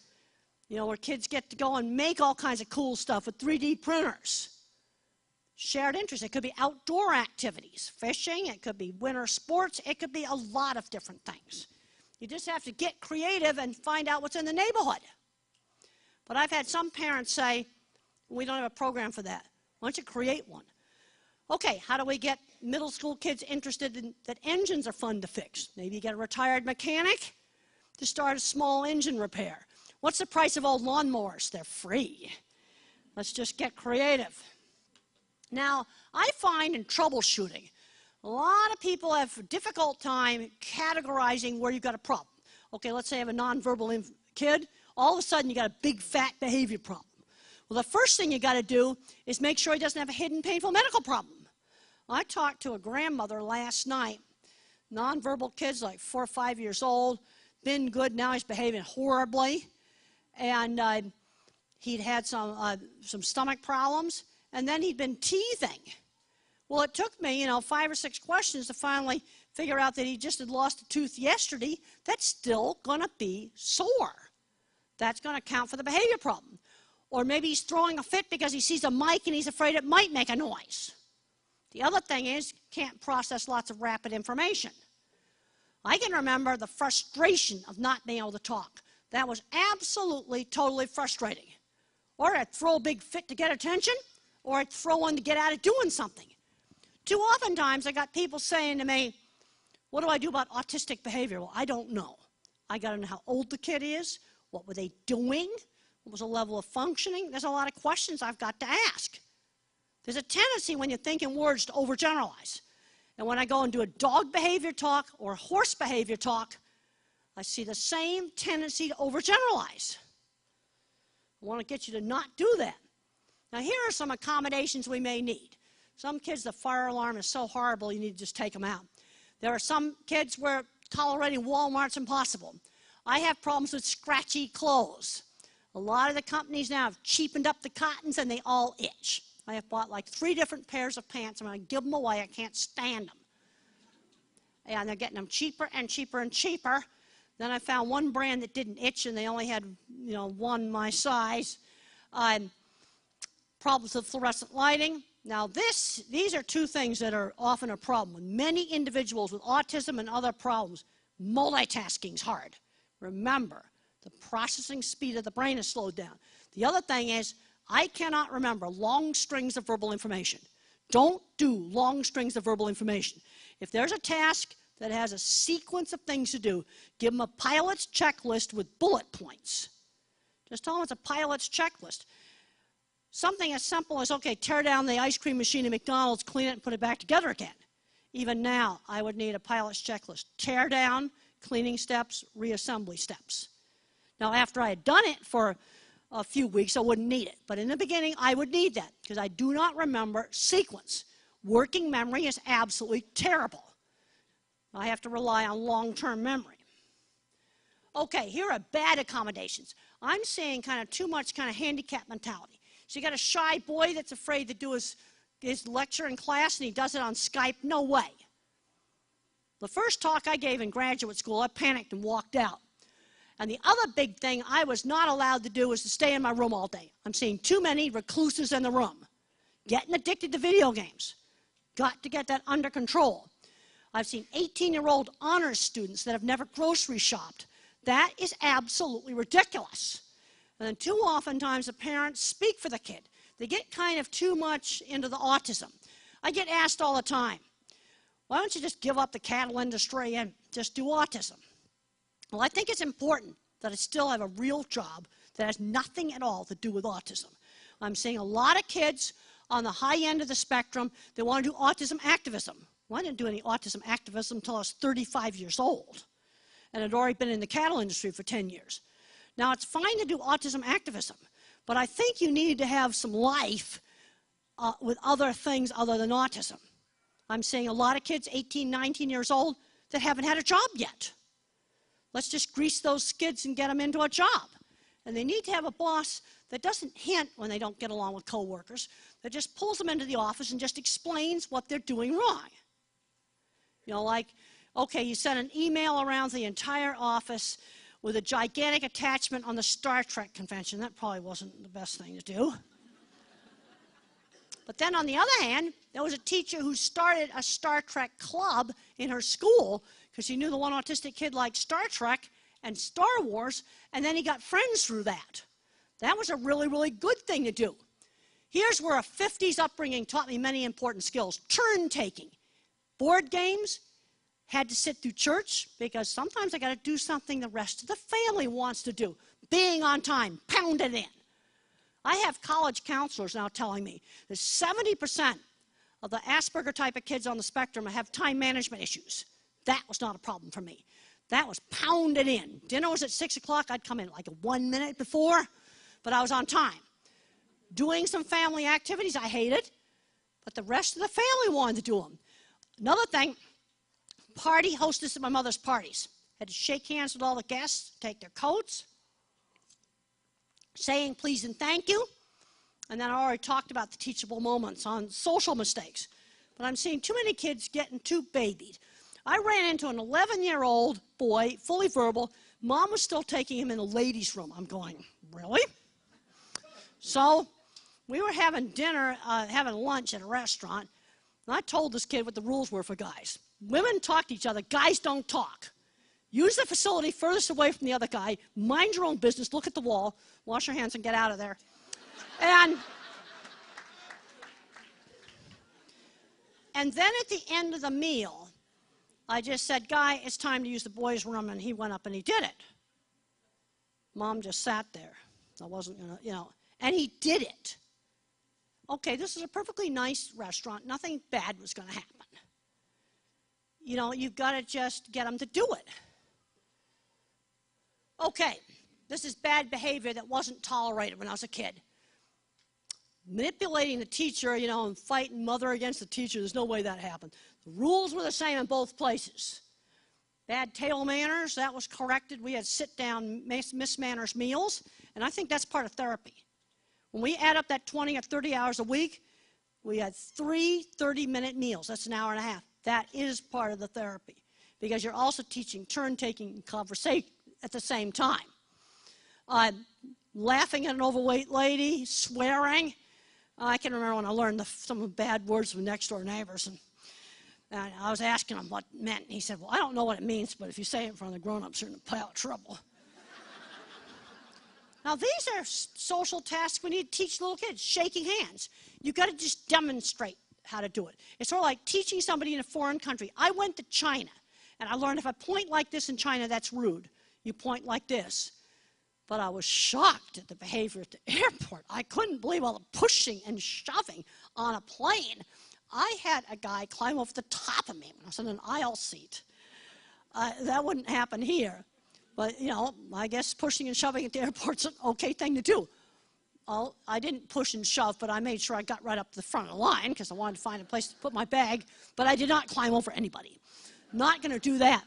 You know, where kids get to go and make all kinds of cool stuff with 3D printers. Shared interest. It could be outdoor activities, fishing, it could be winter sports, it could be a lot of different things. You just have to get creative and find out what's in the neighborhood. But I've had some parents say, we don't have a program for that. Why don't you create one? Okay, how do we get middle school kids interested in that engines are fun to fix? Maybe you get a retired mechanic to start a small engine repair. What's the price of old lawnmowers? They're free. Let's just get creative. Now, I find in troubleshooting, a lot of people have a difficult time categorizing where you've got a problem. Okay, let's say I have a nonverbal kid. All of a sudden, you got a big, fat behavior problem. Well, the first thing you got to do is make sure he doesn't have a hidden, painful medical problem. I talked to a grandmother last night. Nonverbal kid's like 4 or 5 years old. Been good, now he's behaving horribly. And he'd had some stomach problems, and then he'd been teething. Well, it took me, 5 or 6 questions to finally figure out that he just had lost a tooth yesterday. That's still going to be sore. That's going to count for the behavior problem. Or maybe he's throwing a fit because he sees a mic and he's afraid it might make a noise. The other thing is, can't process lots of rapid information. I can remember the frustration of not being able to talk. That was absolutely, totally frustrating. Or I'd throw a big fit to get attention, or I'd throw one to get out of doing something. Too often times I got people saying to me, what do I do about autistic behavior? Well, I don't know. I got to know how old the kid is, what were they doing, what was the level of functioning. There's a lot of questions I've got to ask. There's a tendency when you think in words to overgeneralize. And when I go and do a dog behavior talk or a horse behavior talk, I see the same tendency to overgeneralize. I want to get you to not do that. Now, here are some accommodations we may need. Some kids, the fire alarm is so horrible, you need to just take them out. There are some kids where tolerating Walmart's impossible. I have problems with scratchy clothes. A lot of the companies now have cheapened up the cottons, and they all itch. I have bought like 3 different pairs of pants, and when I give them away, I can't stand them. And they're getting them cheaper and cheaper and cheaper. Then I found one brand that didn't itch, and they only had, one my size. Problems with fluorescent lighting. Now, these are 2 things that are often a problem. With many individuals with autism and other problems, multitasking's hard. Remember, the processing speed of the brain is slowed down. The other thing is, I cannot remember long strings of verbal information. Don't do long strings of verbal information. If there's a task that has a sequence of things to do, give them a pilot's checklist with bullet points. Just tell them it's a pilot's checklist. Something as simple as, okay, tear down the ice cream machine at McDonald's, clean it, and put it back together again. Even now, I would need a pilot's checklist. Tear down, cleaning steps, reassembly steps. Now, after I had done it for a few weeks, I wouldn't need it. But in the beginning, I would need that because I do not remember sequence. Working memory is absolutely terrible. I have to rely on long-term memory. Okay, here are bad accommodations. I'm seeing kind of too much kind of handicap mentality. So you got a shy boy that's afraid to do his lecture in class and he does it on Skype. No way. The first talk I gave in graduate school, I panicked and walked out. And the other big thing I was not allowed to do was to stay in my room all day. I'm seeing too many recluses in the room. Getting addicted to video games. Got to get that under control. I've seen 18-year-old honors students that have never grocery shopped. That is absolutely ridiculous. And then too oftentimes the parents speak for the kid. They get kind of too much into the autism. I get asked all the time, why don't you just give up the cattle industry and just do autism? Well, I think it's important that I still have a real job that has nothing at all to do with autism. I'm seeing a lot of kids on the high end of the spectrum that want to do autism activism. Well, I didn't do any autism activism until I was 35 years old, and I'd already been in the cattle industry for 10 years. Now, it's fine to do autism activism, but I think you need to have some life with other things other than autism. I'm seeing a lot of kids, 18, 19 years old, that haven't had a job yet. Let's just grease those skids and get them into a job. And they need to have a boss that doesn't hint when they don't get along with coworkers, that just pulls them into the office and just explains what they're doing wrong. You know, like, okay, you sent an email around the entire office with a gigantic attachment on the Star Trek convention. That probably wasn't the best thing to do. But then on the other hand, there was a teacher who started a Star Trek club in her school because she knew the one autistic kid liked Star Trek and Star Wars, and then he got friends through that. That was a really, really good thing to do. Here's where a 50s upbringing taught me many important skills. Turn-taking. Board games, had to sit through church because sometimes I got to do something the rest of the family wants to do. Being on time, pound it in. I have college counselors now telling me that 70% of the Asperger type of kids on the spectrum have time management issues. That was not a problem for me. That was pounded in. Dinner was at 6 o'clock. I'd come in like 1 minute before, but I was on time. Doing some family activities I hated, but the rest of the family wanted to do them. Another thing, party hostess at my mother's parties. Had to shake hands with all the guests, take their coats, saying please and thank you. And then I already talked about the teachable moments on social mistakes. But I'm seeing too many kids getting too babied. I ran into an 11-year-old boy, fully verbal. Mom was still taking him in the ladies' room. I'm going, really? So we were having dinner, having lunch at a restaurant. And I told this kid what the rules were for guys. Women talk to each other. Guys don't talk. Use the facility furthest away from the other guy. Mind your own business. Look at the wall. Wash your hands and get out of there. And then at the end of the meal, I just said, Guy, it's time to use the boys' room, and he went up and he did it. Mom just sat there. I wasn't going to, and he did it. Okay, this is a perfectly nice restaurant. Nothing bad was going to happen. You've got to just get them to do it. Okay, this is bad behavior that wasn't tolerated when I was a kid. Manipulating the teacher, and fighting mother against the teacher, there's no way that happened. The rules were the same in both places. Bad table manners, that was corrected. We had sit-down Miss Manners meals, and I think that's part of therapy. When we add up that 20 or 30 hours a week, we had 3 30-minute meals. That's an hour and a half. That is part of the therapy because you're also teaching turn-taking and conversation at the same time. Laughing at an overweight lady, swearing. I can remember when I learned some of the bad words from next-door neighbors, and I was asking him what it meant. And he said, well, I don't know what it means, but if you say it in front of the grown-ups, you're in a pile of trouble. Now, these are social tasks we need to teach little kids. Shaking hands. You've got to just demonstrate how to do it. It's sort of like teaching somebody in a foreign country. I went to China, and I learned if I point like this in China, that's rude. You point like this. But I was shocked at the behavior at the airport. I couldn't believe all the pushing and shoving on a plane. I had a guy climb over the top of me when I was in an aisle seat. That wouldn't happen here. But, I guess pushing and shoving at the airport's an okay thing to do. I didn't push and shove, but I made sure I got right up to the front of the line because I wanted to find a place to put my bag, but I did not climb over anybody. Not going to do that.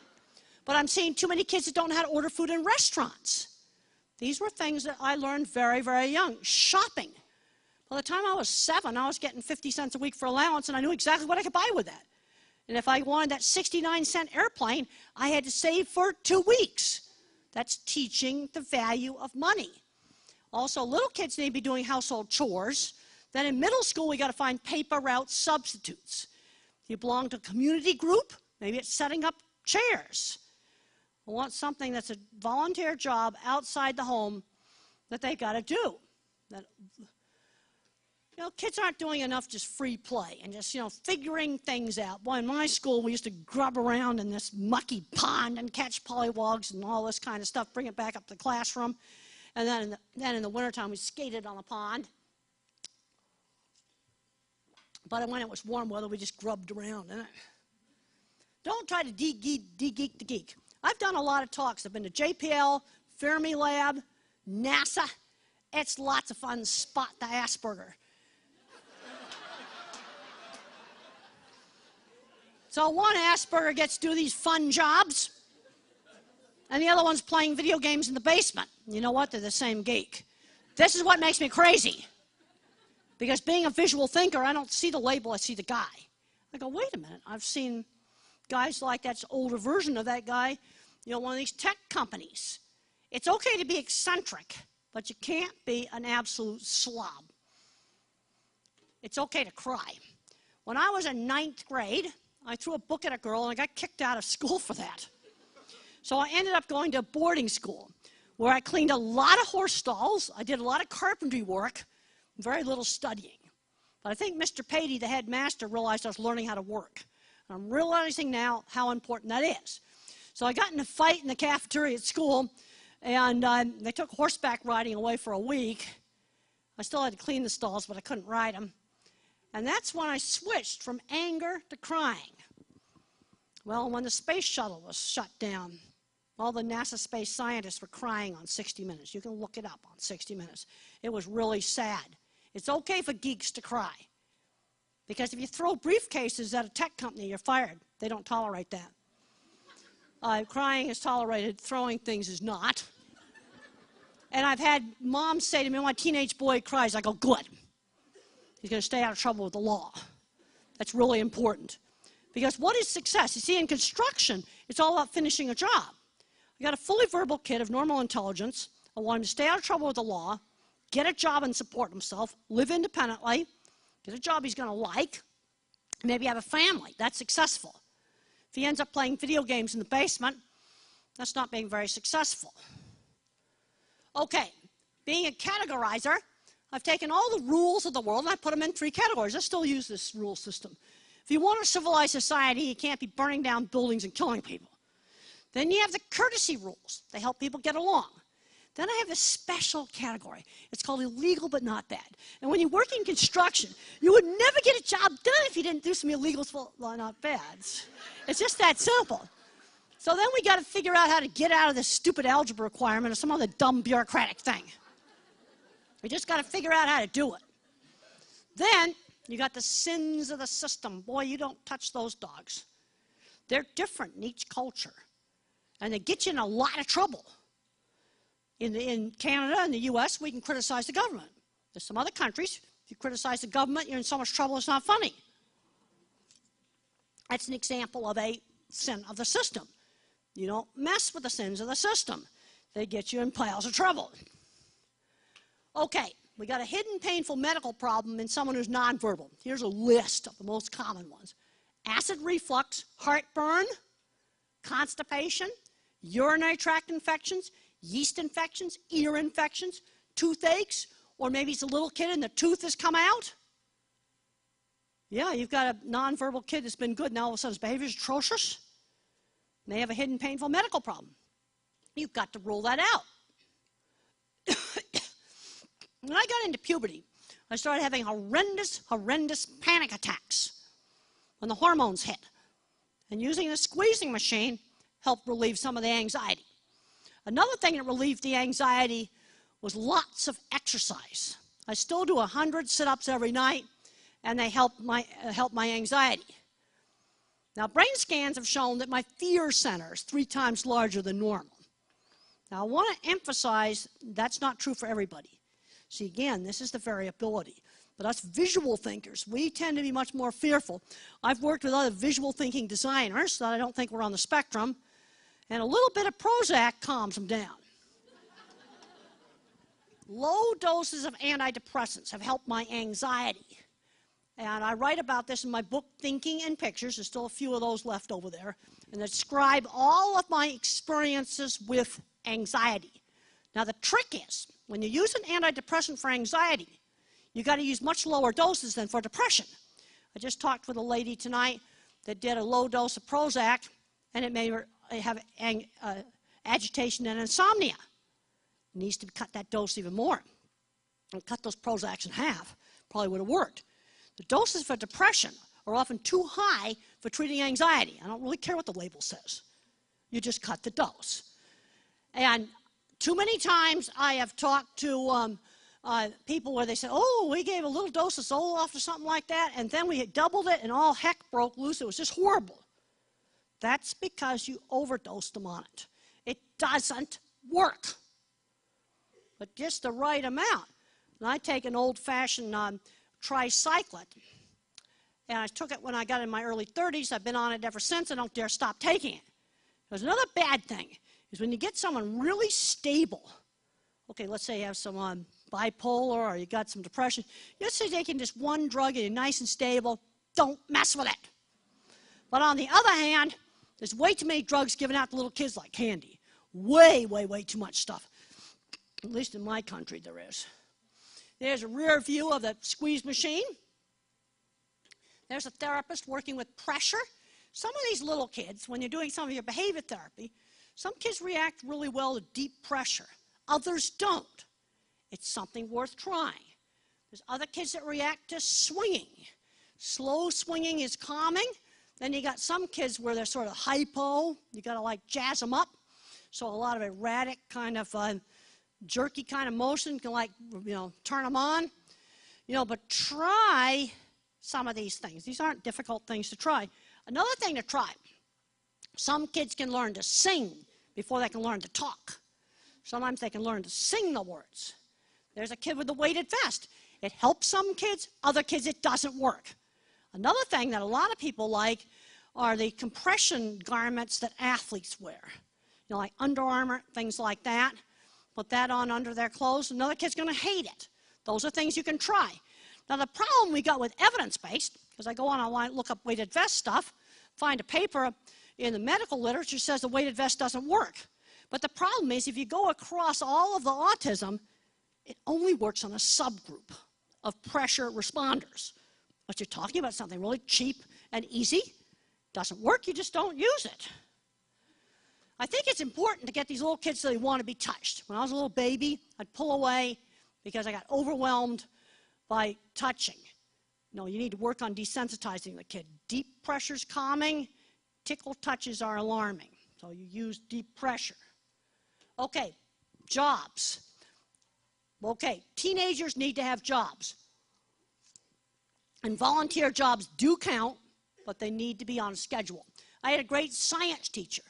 But I'm seeing too many kids that don't know how to order food in restaurants. These were things that I learned very, very young. Shopping. By the time I was 7, I was getting 50 cents a week for allowance, and I knew exactly what I could buy with that. And if I wanted that 69-cent airplane, I had to save for 2 weeks. That's teaching the value of money. Also, little kids need to be doing household chores. Then in middle school, we got to find paper route substitutes. If you belong to a community group, maybe it's setting up chairs. I want something that's a volunteer job outside the home that they got to do. That, kids aren't doing enough just free play and just, figuring things out. Boy, in my school, we used to grub around in this mucky pond and catch pollywogs and all this kind of stuff, bring it back up to the classroom. And then in the wintertime, we skated on the pond. But when it was warm weather, we just grubbed around in it. Don't try to de-geek the geek. I've done a lot of talks. I've been to JPL, Fermilab, NASA. It's lots of fun to spot the Asperger. So one Asperger gets to do these fun jobs, and the other one's playing video games in the basement. You know what? They're the same geek. This is what makes me crazy. Because being a visual thinker, I don't see the label, I see the guy. I go, wait a minute, I've seen guys like that's older version of that guy, one of these tech companies. It's okay to be eccentric, but you can't be an absolute slob. It's okay to cry. When I was in 9th grade, I threw a book at a girl and I got kicked out of school for that. So I ended up going to boarding school where I cleaned a lot of horse stalls, I did a lot of carpentry work, very little studying. But I think Mr. Patey, the headmaster, realized I was learning how to work. And I'm realizing now how important that is. So I got in a fight in the cafeteria at school, and they took horseback riding away for a week. I still had to clean the stalls, but I couldn't ride them. And that's when I switched from anger to crying. Well, when the space shuttle was shut down, all the NASA space scientists were crying on 60 Minutes. You can look it up on 60 Minutes. It was really sad. It's okay for geeks to cry. Because if you throw briefcases at a tech company, you're fired. They don't tolerate that. Crying is tolerated. Throwing things is not. And I've had moms say to me, my teenage boy cries. I go, good. He's going to stay out of trouble with the law. That's really important. Because what is success? You see, in construction, it's all about finishing a job. I got a fully verbal kid of normal intelligence. I want him to stay out of trouble with the law, get a job and support himself, live independently, get a job he's going to like, maybe have a family. That's successful. If he ends up playing video games in the basement, that's not being very successful. Okay, being a categorizer, I've taken all the rules of the world and I put them in 3 categories. I still use this rule system. If you want a civilized society, you can't be burning down buildings and killing people. Then you have the courtesy rules. They help people get along. Then I have a special category. It's called illegal but not bad. And when you work in construction, you would never get a job done if you didn't do some illegals but not bads. It's just that simple. So then we got to figure out how to get out of this stupid algebra requirement or some other dumb bureaucratic thing. We just got to figure out how to do it. Then you got the sins of the system. Boy, you don't touch those dogs. They're different in each culture. And they get you in a lot of trouble. In Canada and the US, we can criticize the government. There's some other countries, if you criticize the government, you're in so much trouble it's not funny. That's an example of a sin of the system. You don't mess with the sins of the system. They get you in piles of trouble. Okay, we got a hidden painful medical problem in someone who's nonverbal. Here's a list of the most common ones. Acid reflux, heartburn, constipation, urinary tract infections, yeast infections, ear infections, toothaches, or maybe it's a little kid and the tooth has come out. Yeah, you've got a nonverbal kid that's been good, now all of a sudden his behavior is atrocious. And they have a hidden painful medical problem. You've got to rule that out. When I got into puberty, I started having horrendous panic attacks when the hormones hit. And using the squeezing machine helped relieve some of the anxiety. Another thing that relieved the anxiety was lots of exercise. I still do 100 sit-ups every night, and they help my anxiety. Now, brain scans have shown that my fear center is 3 times larger than normal. Now, I want to emphasize that's not true for everybody. See, again, this is the variability. But us visual thinkers, we tend to be much more fearful. I've worked with other visual thinking designers that I don't think were on the spectrum, and a little bit of Prozac calms them down. Low doses of antidepressants have helped my anxiety. And I write about this in my book, Thinking in Pictures. There's still a few of those left over there. And describe all of my experiences with anxiety. Now, the trick is, when you use an antidepressant for anxiety, you got to use much lower doses than for depression. I just talked with a lady tonight that did a low dose of Prozac, and it made her have agitation and insomnia. It needs to cut that dose even more. And cut those Prozacs in half. Probably would have worked. The doses for depression are often too high for treating anxiety. I don't really care what the label says. You just cut the dose. And too many times I have talked to people where they say, oh, we gave a little dose of Zoloft or something like that, and then we doubled it and all heck broke loose. It was just horrible. That's because you overdosed them on it. It doesn't work. But just the right amount. And I take an old-fashioned tricyclet, and I took it when I got in my early 30s. I've been on it ever since. I don't dare stop taking it. There's another bad thing, is when you get someone really stable, okay, let's say you have some bipolar or you got some depression, you're just taking just one drug and you're nice and stable, don't mess with it. But on the other hand, there's way too many drugs given out to little kids like candy. Way, way, way too much stuff. At least in my country there is. There's a rear view of the squeeze machine. There's a therapist working with pressure. Some of these little kids, when you're doing some of your behavior therapy, some kids react really well to deep pressure. Others don't. It's something worth trying. There's other kids that react to swinging. Slow swinging is calming. Then you got some kids where they're sort of hypo. You got to like jazz them up. So a lot of erratic kind of jerky kind of motion can turn them on. But try some of these things. These aren't difficult things to try. Another thing to try, some kids can learn to sing before they can learn to talk. Sometimes they can learn to sing the words. There's a kid with a weighted vest. It helps some kids, other kids it doesn't work. Another thing that a lot of people like are the compression garments that athletes wear. Like Under Armour, things like that. Put that on under their clothes. Another kid's going to hate it. Those are things you can try. Now, the problem we got with evidence-based, because I go online, look up weighted vest stuff, find a paper in the medical literature says the weighted vest doesn't work. But the problem is if you go across all of the autism, it only works on a subgroup of pressure responders. But you're talking about something really cheap and easy. Doesn't work, you just don't use it. I think it's important to get these little kids so they want to be touched. When I was a little baby, I'd pull away because I got overwhelmed by touching. No, you need to work on desensitizing the kid. Deep pressure's calming. Tickle touches are alarming. So you use deep pressure. Okay, jobs. Okay, teenagers need to have jobs. And volunteer jobs do count, but they need to be on a schedule. I had a great science teacher.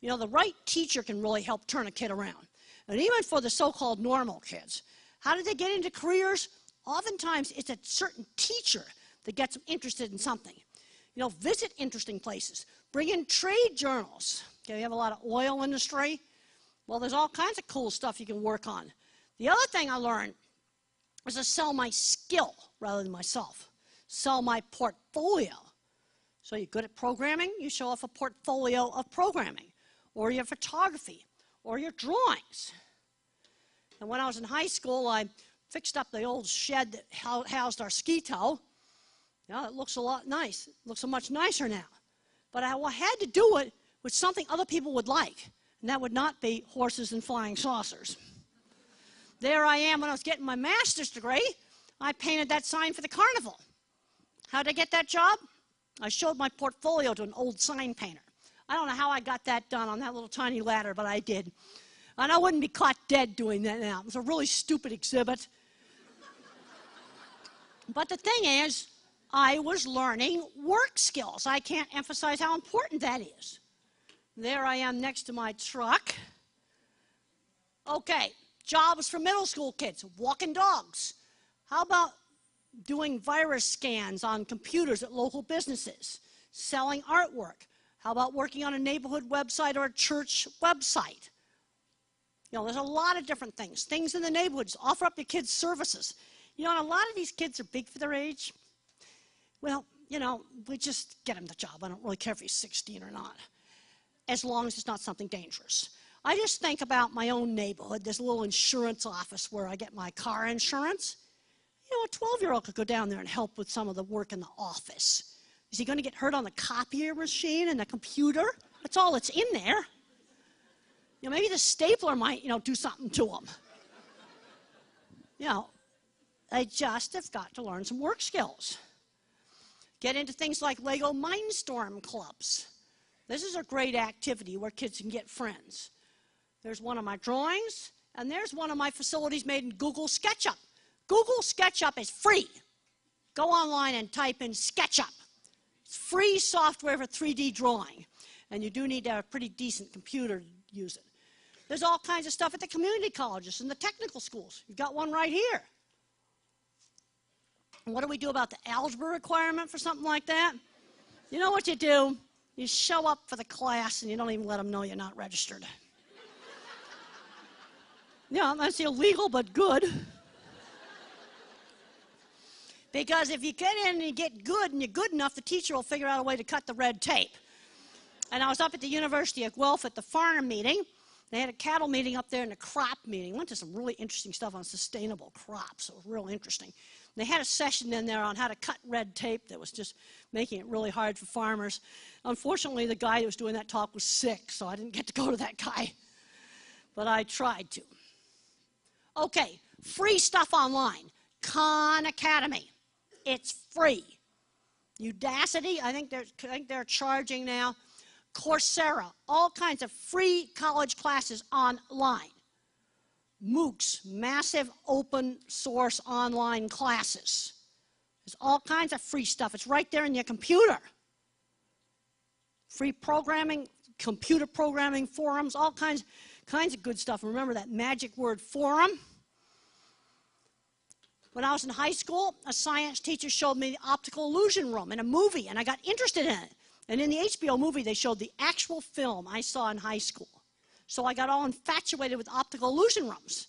The right teacher can really help turn a kid around. And even for the so-called normal kids, how did they get into careers? Oftentimes, it's a certain teacher that gets them interested in something. Visit interesting places. Bring in trade journals. Okay, we have a lot of oil industry. Well, there's all kinds of cool stuff you can work on. The other thing I learned was to sell my skill rather than myself. Sell my portfolio. So you're good at programming, you show off a portfolio of programming, or your photography, or your drawings. And when I was in high school, I fixed up the old shed that housed our ski tow. It looks a lot nice. It looks so much nicer now. But I had to do it with something other people would like, and that would not be horses and flying saucers. There I am when I was getting my master's degree. I painted that sign for the carnival. How did I get that job? I showed my portfolio to an old sign painter. I don't know how I got that done on that little tiny ladder, but I did. And I wouldn't be caught dead doing that now. It was a really stupid exhibit. But the thing is, I was learning work skills. I can't emphasize how important that is. There I am next to my truck. Okay, jobs for middle school kids, walking dogs. How about doing virus scans on computers at local businesses, selling artwork? How about working on a neighborhood website or a church website? You know, there's a lot of different things. Things in the neighborhoods, offer up your kids services. You know, and a lot of these kids are big for their age. Well, you know, we just get him the job. I don't really care if he's 16 or not, as long as it's not something dangerous. I just think about my own neighborhood. There's a little insurance office where I get my car insurance. You know, a 12-year-old could go down there and help with some of the work in the office. Is he going to get hurt on the copier machine and the computer? That's all that's in there. You know, maybe the stapler might, you know, do something to him. You know, they just have got to learn some work skills. Get into things like Lego Mindstorm clubs. This is a great activity where kids can get friends. There's one of my drawings, and there's one of my facilities made in Google SketchUp. Google SketchUp is free. Go online and type in SketchUp. It's free software for 3D drawing, and you do need to have a pretty decent computer to use it. There's all kinds of stuff at the community colleges and the technical schools. You've got one right here. And what do we do about the algebra requirement for something like that? You know what you do? You show up for the class and you don't even let them know you're not registered. Yeah, that's illegal but good. Because if you get in and you get good and you're good enough, the teacher will figure out a way to cut the red tape. And I was up at the University of Guelph at the farm meeting. They had a cattle meeting up there and a crop meeting. Went to some really interesting stuff on sustainable crops. It was real interesting. They had a session in there on how to cut red tape that was just making it really hard for farmers. Unfortunately, the guy who was doing that talk was sick, so I didn't get to go to that guy. But I tried to. Okay, free stuff online. Khan Academy. It's free. Udacity, I think they're charging now. Coursera, all kinds of free college classes online. MOOCs, massive open source online classes. There's all kinds of free stuff. It's right there in your computer. Free programming, computer programming forums, all kinds of good stuff. Remember that magic word forum? When I was in high school, a science teacher showed me the optical illusion room in a movie, and I got interested in it. And in the HBO movie, they showed the actual film I saw in high school. So I got all infatuated with optical illusion rooms.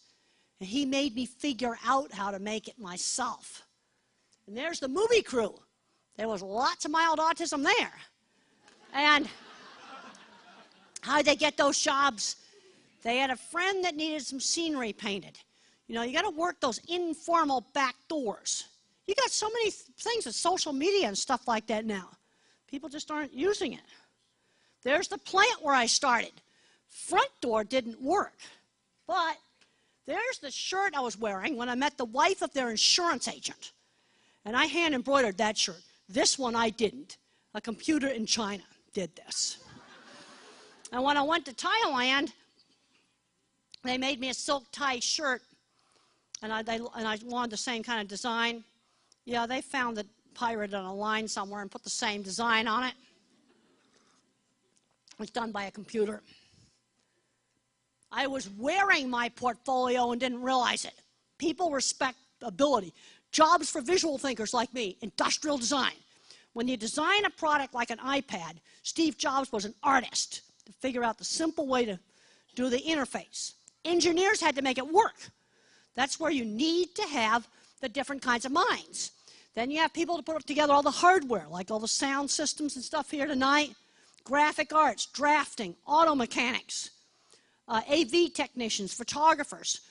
And he made me figure out how to make it myself. And there's the movie crew. There was lots of mild autism there. And how'd they get those jobs? They had a friend that needed some scenery painted. You know, you got to work those informal back doors. You got so many things with social media and stuff like that now. People just aren't using it. There's the plant where I started. Front door didn't work, but there's the shirt I was wearing when I met the wife of their insurance agent. And I hand embroidered that shirt. This one I didn't. A computer in China did this. And when I went to Thailand, they made me a silk tie shirt, and I wanted the same kind of design. Yeah, they found the pirate on a line somewhere and put the same design on it. It was done by a computer. I was wearing my portfolio and didn't realize it. People respect ability. Jobs for visual thinkers like me, industrial design. When you design a product like an iPad, Steve Jobs was an artist to figure out the simple way to do the interface. Engineers had to make it work. That's where you need to have the different kinds of minds. Then you have people to put together all the hardware, like all the sound systems and stuff here tonight, graphic arts, drafting, auto mechanics, AV technicians, photographers.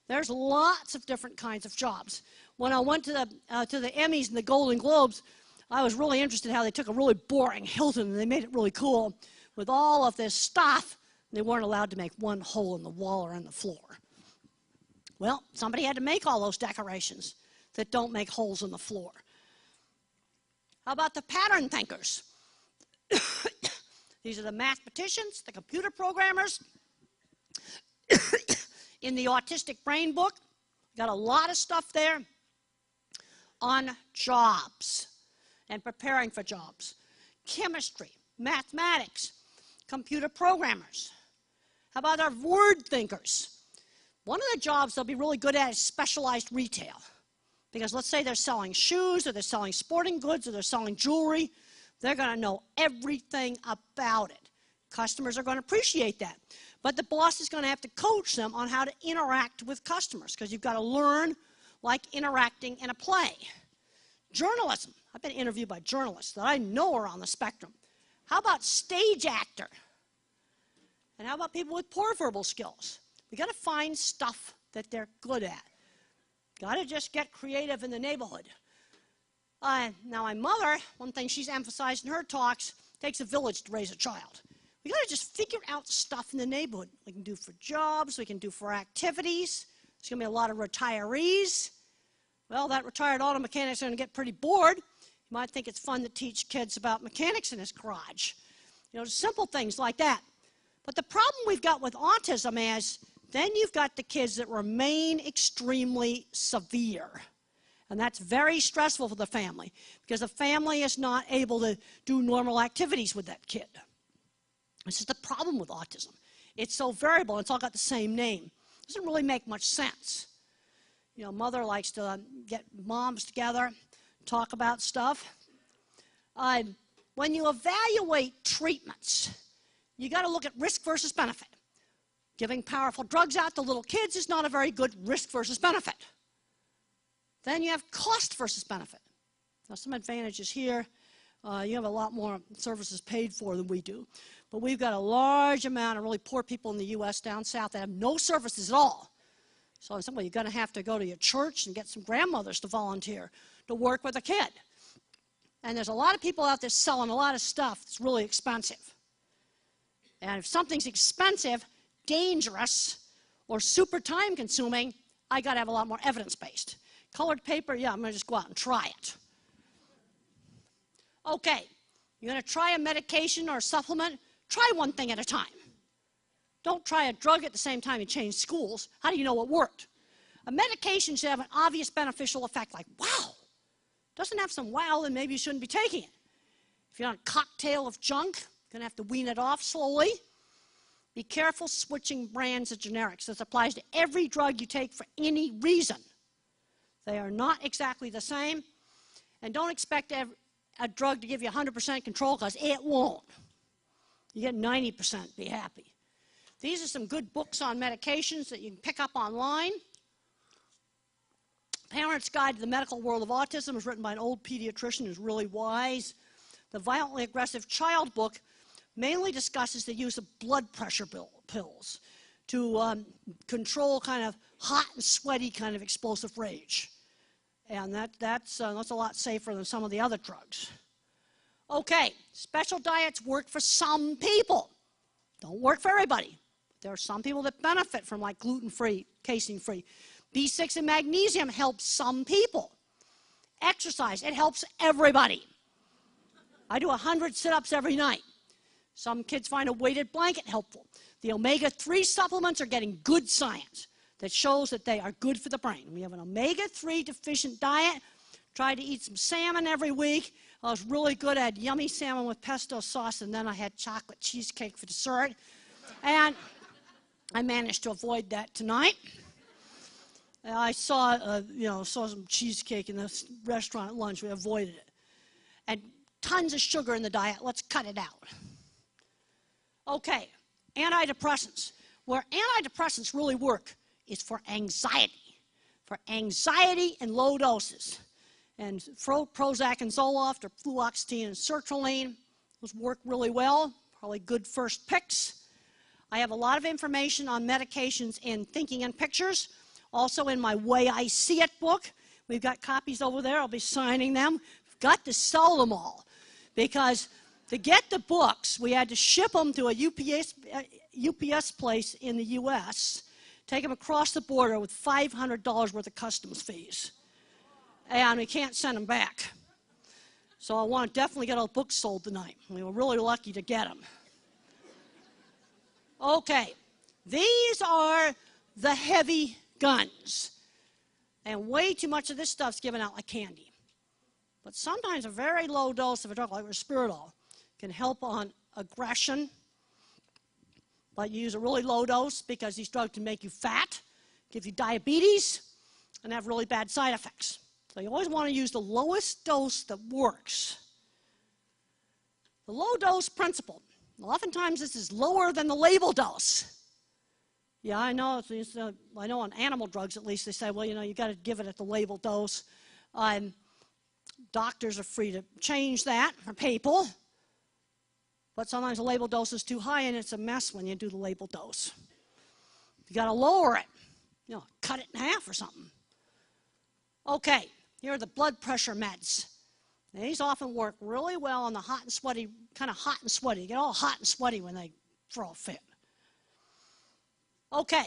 There's lots of different kinds of jobs. When I went to the Emmys and the Golden Globes, I was really interested in how they took a really boring Hilton and they made it really cool with all of this stuff. They weren't allowed to make one hole in the wall or on the floor. Well, somebody had to make all those decorations that don't make holes in the floor. How about the pattern thinkers? These are the mathematicians, the computer programmers. In the Autistic Brain book, got a lot of stuff there on jobs and preparing for jobs. Chemistry, mathematics, computer programmers. How about our word thinkers? One of the jobs they'll be really good at is specialized retail. Because let's say they're selling shoes, or they're selling sporting goods, or they're selling jewelry. They're going to know everything about it. Customers are going to appreciate that. But the boss is going to have to coach them on how to interact with customers, because you've got to learn like interacting in a play. Journalism. I've been interviewed by journalists that I know are on the spectrum. How about stage actor? And how about people with poor verbal skills? We've got to find stuff that they're good at. Got to just get creative in the neighborhood. Now, my mother, one thing she's emphasized in her talks, takes a village to raise a child. We got to just figure out stuff in the neighborhood. We can do for jobs, we can do for activities. There's going to be a lot of retirees. Well, that retired auto mechanic's going to get pretty bored. You might think it's fun to teach kids about mechanics in his garage. You know, simple things like that. But the problem we've got with autism is then you've got the kids that remain extremely severe. And that's very stressful for the family, because the family is not able to do normal activities with that kid. This is the problem with autism. It's so variable, and it's all got the same name. It doesn't really make much sense. You know, mother likes to get moms together, talk about stuff. When you evaluate treatments, you got to look at risk versus benefit. Giving powerful drugs out to little kids is not a very good risk versus benefit. Then you have cost versus benefit. Now, some advantages here. You have a lot more services paid for than we do. But we've got a large amount of really poor people in the U.S. down south that have no services at all. So in some way, you're going to have to go to your church and get some grandmothers to volunteer to work with a kid. And there's a lot of people out there selling a lot of stuff that's really expensive. And if something's expensive, dangerous, or super time-consuming, I got to have a lot more evidence-based. Colored paper, yeah, I'm going to just go out and try it. Okay, you're going to try a medication or a supplement? Try one thing at a time. Don't try a drug at the same time you change schools. How do you know it worked? A medication should have an obvious beneficial effect, like, wow. Doesn't have some wow, then maybe you shouldn't be taking it. If you're on a cocktail of junk, you're going to have to wean it off slowly. Be careful switching brands of generics. This applies to every drug you take for any reason. They are not exactly the same. And don't expect a drug to give you 100% control, because it won't. You get 90%, be happy. These are some good books on medications that you can pick up online. Parent's Guide to the Medical World of Autism is written by an old pediatrician who's really wise. The Violently Aggressive Child book mainly discusses the use of blood pressure pills to control kind of hot and sweaty kind of explosive rage. And that's a lot safer than some of the other drugs. Okay, special diets work for some people. Don't work for everybody. There are some people that benefit from like gluten-free, casein-free. B6 and magnesium helps some people. Exercise, it helps everybody. I do 100 sit-ups every night. Some kids find a weighted blanket helpful. The omega-3 supplements are getting good science that shows that they are good for the brain. We have an omega-3 deficient diet. Tried to eat some salmon every week. I was really good. I had yummy salmon with pesto sauce, and then I had chocolate cheesecake for dessert. And I managed to avoid that tonight. I saw some cheesecake in the restaurant at lunch. We avoided it. And tons of sugar in the diet. Let's cut it out. Okay, antidepressants. Where antidepressants really work is for anxiety. For anxiety in low doses. And Prozac and Zoloft, or fluoxetine and sertraline, those work really well. Probably good first picks. I have a lot of information on medications in Thinking in Pictures. Also in my Way I See It book. We've got copies over there. I'll be signing them. We've got to sell them all. Because to get the books, we had to ship them to a UPS place in the U.S., take them across the border with $500 worth of customs fees. And we can't send them back. So I want to definitely get our books sold tonight. We were really lucky to get them. Okay, these are the heavy guns. And way too much of this stuff's given out like candy. But sometimes a very low dose of a drug like risperidol can help on aggression. But you use a really low dose because these drugs can make you fat, give you diabetes, and have really bad side effects. So you always want to use the lowest dose that works. The low dose principle. Oftentimes this is lower than the label dose. Yeah, I know. I know on animal drugs at least they say, well, you got to give it at the label dose. Doctors are free to change that for people. But sometimes the label dose is too high and it's a mess when you do the label dose. You got to lower it. Cut it in half or something. Okay, here are the blood pressure meds. Now, these often work really well on the hot and sweaty, kind of hot and sweaty. You get all hot and sweaty when they throw a fit. Okay,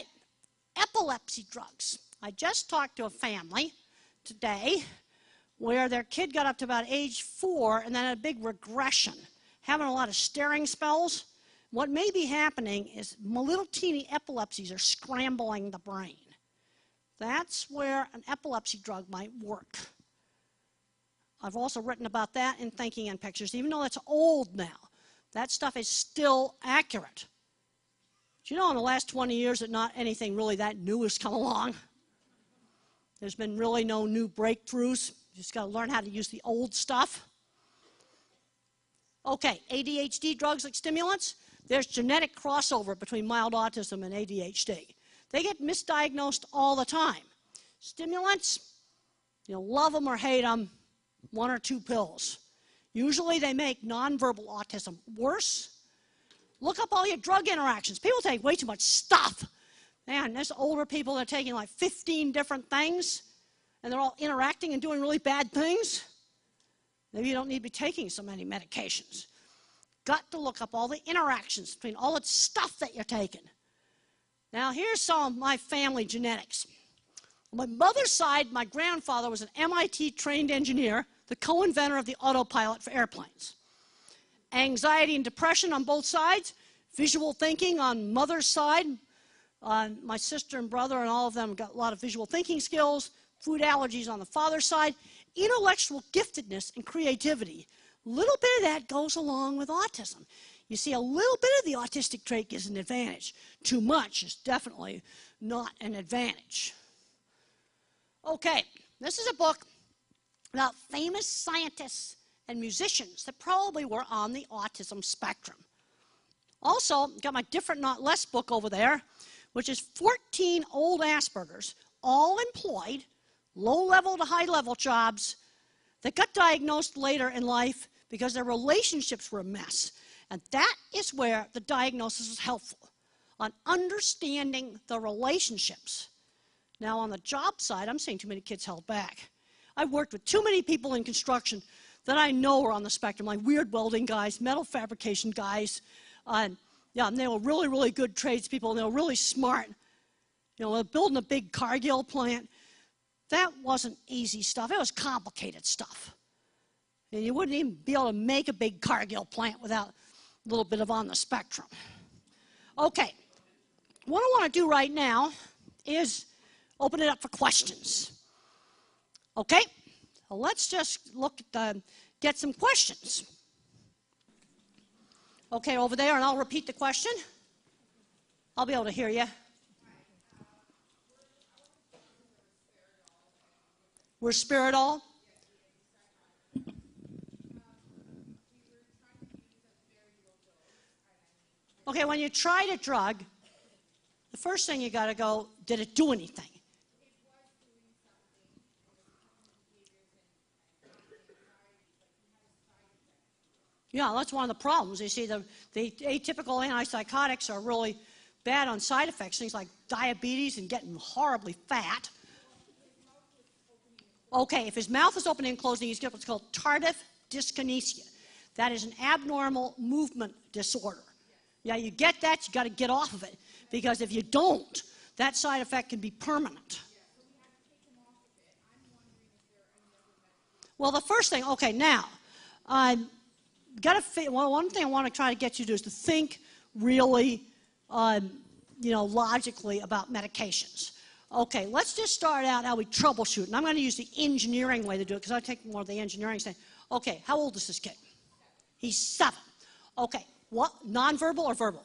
epilepsy drugs. I just talked to a family today where their kid got up to about age 4 and then had a big regression, having a lot of staring spells. What may be happening is little teeny epilepsies are scrambling the brain. That's where an epilepsy drug might work. I've also written about that in Thinking in Pictures, even though it's old now. That stuff is still accurate. Do you know in the last 20 years that not anything really that new has come along? There's been really no new breakthroughs. You just got to learn how to use the old stuff. Okay, ADHD drugs like stimulants. There's genetic crossover between mild autism and ADHD. They get misdiagnosed all the time. Stimulants, love them or hate them, 1 or 2 pills. Usually they make nonverbal autism worse. Look up all your drug interactions. People take way too much stuff. Man, there's older people that are taking like 15 different things, and they're all interacting and doing really bad things. Maybe you don't need to be taking so many medications. Got to look up all the interactions between all the stuff that you're taking. Now, here's some of my family genetics. On my mother's side, my grandfather was an MIT-trained engineer, the co-inventor of the autopilot for airplanes. Anxiety and depression on both sides, visual thinking on mother's side. My sister and brother and all of them got a lot of visual thinking skills, food allergies on the father's side, intellectual giftedness and creativity. A little bit of that goes along with autism. You see, a little bit of the autistic trait is an advantage. Too much is definitely not an advantage. Okay, this is a book about famous scientists and musicians that probably were on the autism spectrum. Also, got my Different Not Less book over there, which is 14 old Aspergers, all employed, low-level to high-level jobs, that got diagnosed later in life because their relationships were a mess. And that is where the diagnosis is helpful, on understanding the relationships. Now, on the job side, I'm seeing too many kids held back. I've worked with too many people in construction that I know are on the spectrum, like weird welding guys, metal fabrication guys. And they were really, really good tradespeople, and they were really smart. They're building a big Cargill plant. That wasn't easy stuff. It was complicated stuff. And you wouldn't even be able to make a big Cargill plant without a little bit of on the spectrum. Okay, what I want to do right now is open it up for questions. Okay, well, let's just get some questions. Okay, over there, and I'll repeat the question. I'll be able to hear you. We're Spiritol. Okay, when you tried a drug, the first thing you got to go, did it do anything? Yeah, that's one of the problems. You see, the atypical antipsychotics are really bad on side effects, things like diabetes and getting horribly fat. Okay, if his mouth is opening and closing, he's got what's called tardive dyskinesia. That is an abnormal movement disorder. Yeah, you get that, you got to get off of it, because if you don't, that side effect can be permanent. Well, the first thing, okay, now, one thing I want to try to get you to do is to think really, logically about medications. Okay, let's just start out how we troubleshoot. And I'm going to use the engineering way to do it because I take more of the engineering thing. Okay, how old is this kid? He's 7. Okay, what? Nonverbal or verbal?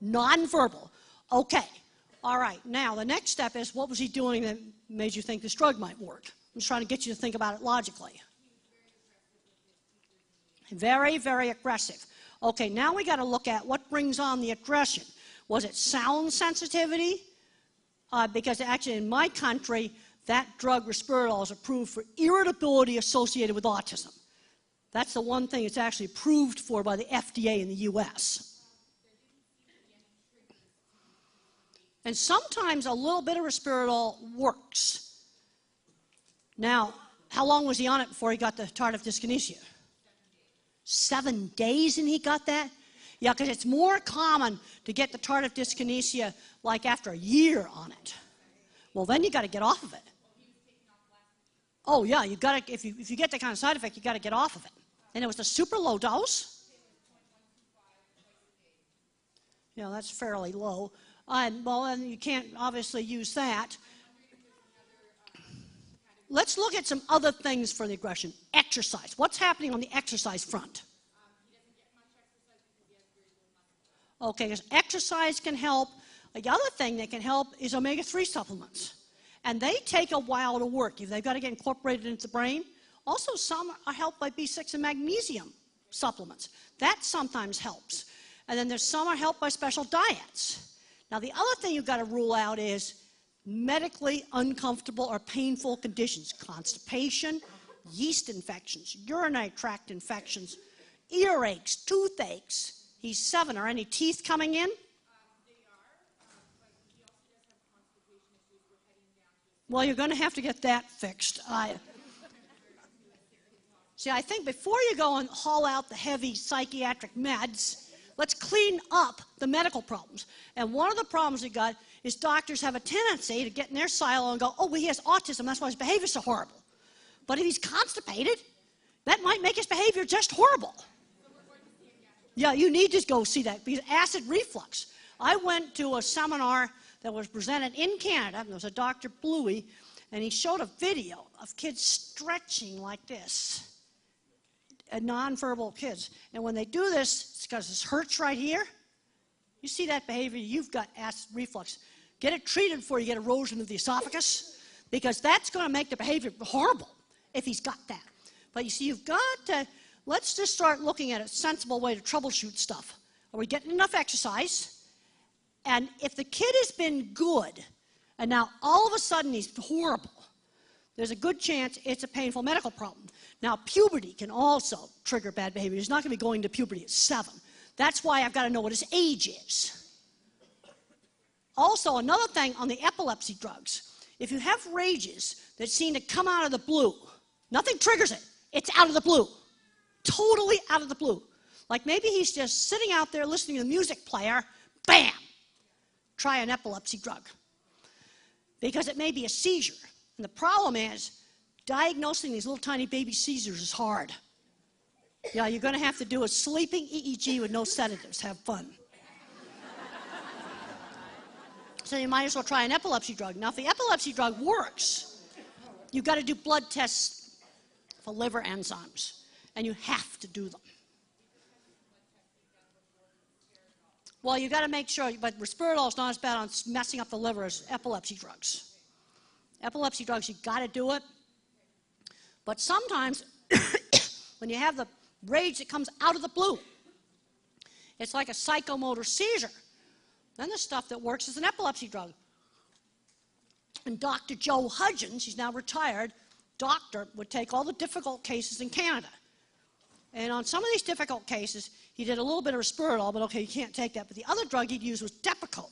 Nonverbal. Okay. All right. Now, the next step is what was he doing that made you think this drug might work? I'm just trying to get you to think about it logically. Very, very aggressive. Okay, now we got to look at what brings on the aggression. Was it sound sensitivity? Because actually in my country, that drug risperidol is approved for irritability associated with autism. That's the one thing it's actually approved for by the FDA in the US. And sometimes a little bit of risperidol works. Now, how long was he on it before he got the tardive dyskinesia? 7 days and he got that? Yeah, because it's more common to get the tardive dyskinesia like after a year on it. Well, then you got to get off of it. Oh yeah, you got to. If you get that kind of side effect, you got to get off of it. And it was a super low dose. Yeah, that's fairly low. Well, and you can't obviously use that. Let's look at some other things for the aggression. Exercise. What's happening on the exercise front? Okay, because exercise can help. The other thing that can help is omega-3 supplements. And they take a while to work. They've got to get incorporated into the brain. Also, some are helped by B6 and magnesium supplements. That sometimes helps. And then there's some are helped by special diets. Now, the other thing you've got to rule out is medically uncomfortable or painful conditions. Constipation, yeast infections, urinary tract infections, earaches, toothaches. He's 7. Are any teeth coming in? Well, you're going to have to get that fixed. See, I think before you go and haul out the heavy psychiatric meds, let's clean up the medical problems. And one of the problems we got is doctors have a tendency to get in their silo and go, oh, well, he has autism, that's why his behavior is so horrible. But if he's constipated, that might make his behavior just horrible. Yeah, you need to go see that, because acid reflux. I went to a seminar that was presented in Canada, and there was a Dr. Bluey, and he showed a video of kids stretching like this, nonverbal kids. And when they do this, it's because this hurts right here. You see that behavior, you've got acid reflux. Get it treated before you get erosion of the esophagus, because that's going to make the behavior horrible if he's got that. But you see, you've got to, let's just start looking at a sensible way to troubleshoot stuff. Are we getting enough exercise? And if the kid has been good, and now all of a sudden he's horrible, there's a good chance it's a painful medical problem. Now, puberty can also trigger bad behavior. He's not going to be going to puberty at 7. That's why I've got to know what his age is. Also, another thing on the epilepsy drugs, if you have rages that seem to come out of the blue, nothing triggers it. It's out of the blue. Totally out of the blue. Like maybe he's just sitting out there listening to the music player, bam! Try an epilepsy drug. Because it may be a seizure. And the problem is, diagnosing these little tiny baby seizures is hard. Yeah, you're going to have to do a sleeping EEG with no sedatives. Have fun. So you might as well try an epilepsy drug. Now, if the epilepsy drug works, you've got to do blood tests for liver enzymes. And you have to do them. Well, you got to make sure, but risperidol is not as bad on messing up the liver as epilepsy drugs. Epilepsy drugs, you got to do it. But sometimes, when you have the rage that comes out of the blue, it's like a psychomotor seizure. Then the stuff that works is an epilepsy drug. And Dr. Joe Hudgens, he's now retired, doctor, would take all the difficult cases in Canada. And on some of these difficult cases, he did a little bit of risperidol, but okay, you can't take that. But the other drug he'd use was Depakote,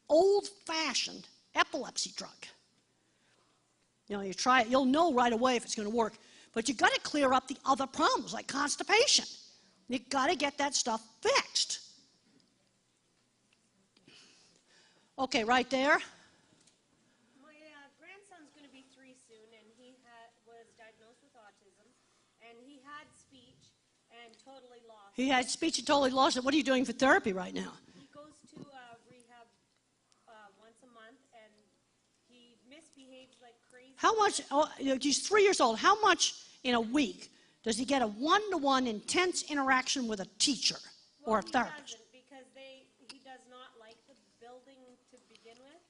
old-fashioned epilepsy drug. You know, you try it, you'll know right away if it's going to work. But you've got to clear up the other problems, like constipation. You've got to get that stuff fixed. Okay, right there. My grandson's going to be 3 soon, and he was diagnosed with autism, and he had speech and totally lost it. He had speech and totally lost it. What are you doing for therapy right now? He goes to rehab once a month, and behaves like crazy. How much, he's 3 years old, how much in a week does he get a one-to-one intense interaction with a teacher or a He therapist? doesn't, because he does not like the building to begin with.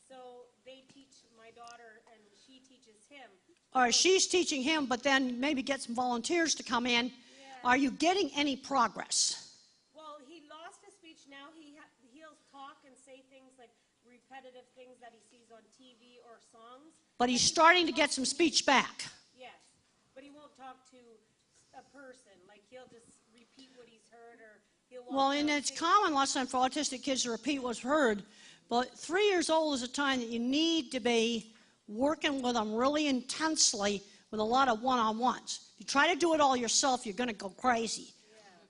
So they teach my daughter, and she teaches him. Or she's teaching him, but then maybe get some volunteers to come in. Yeah. Are you getting any progress? Well, he lost his speech. Now he'll talk and say things like repetitive things that he sees on TV or songs. But he's starting to get some speech back. Yes, but he won't talk to a person. Like, he'll just repeat what he's heard, or he'll walk Well, and down it's the- common lots of time for autistic kids to repeat what's heard, but 3 years old is a time that you need to be working with them really intensely with a lot of one-on-ones. If you try to do it all yourself, you're going to go crazy.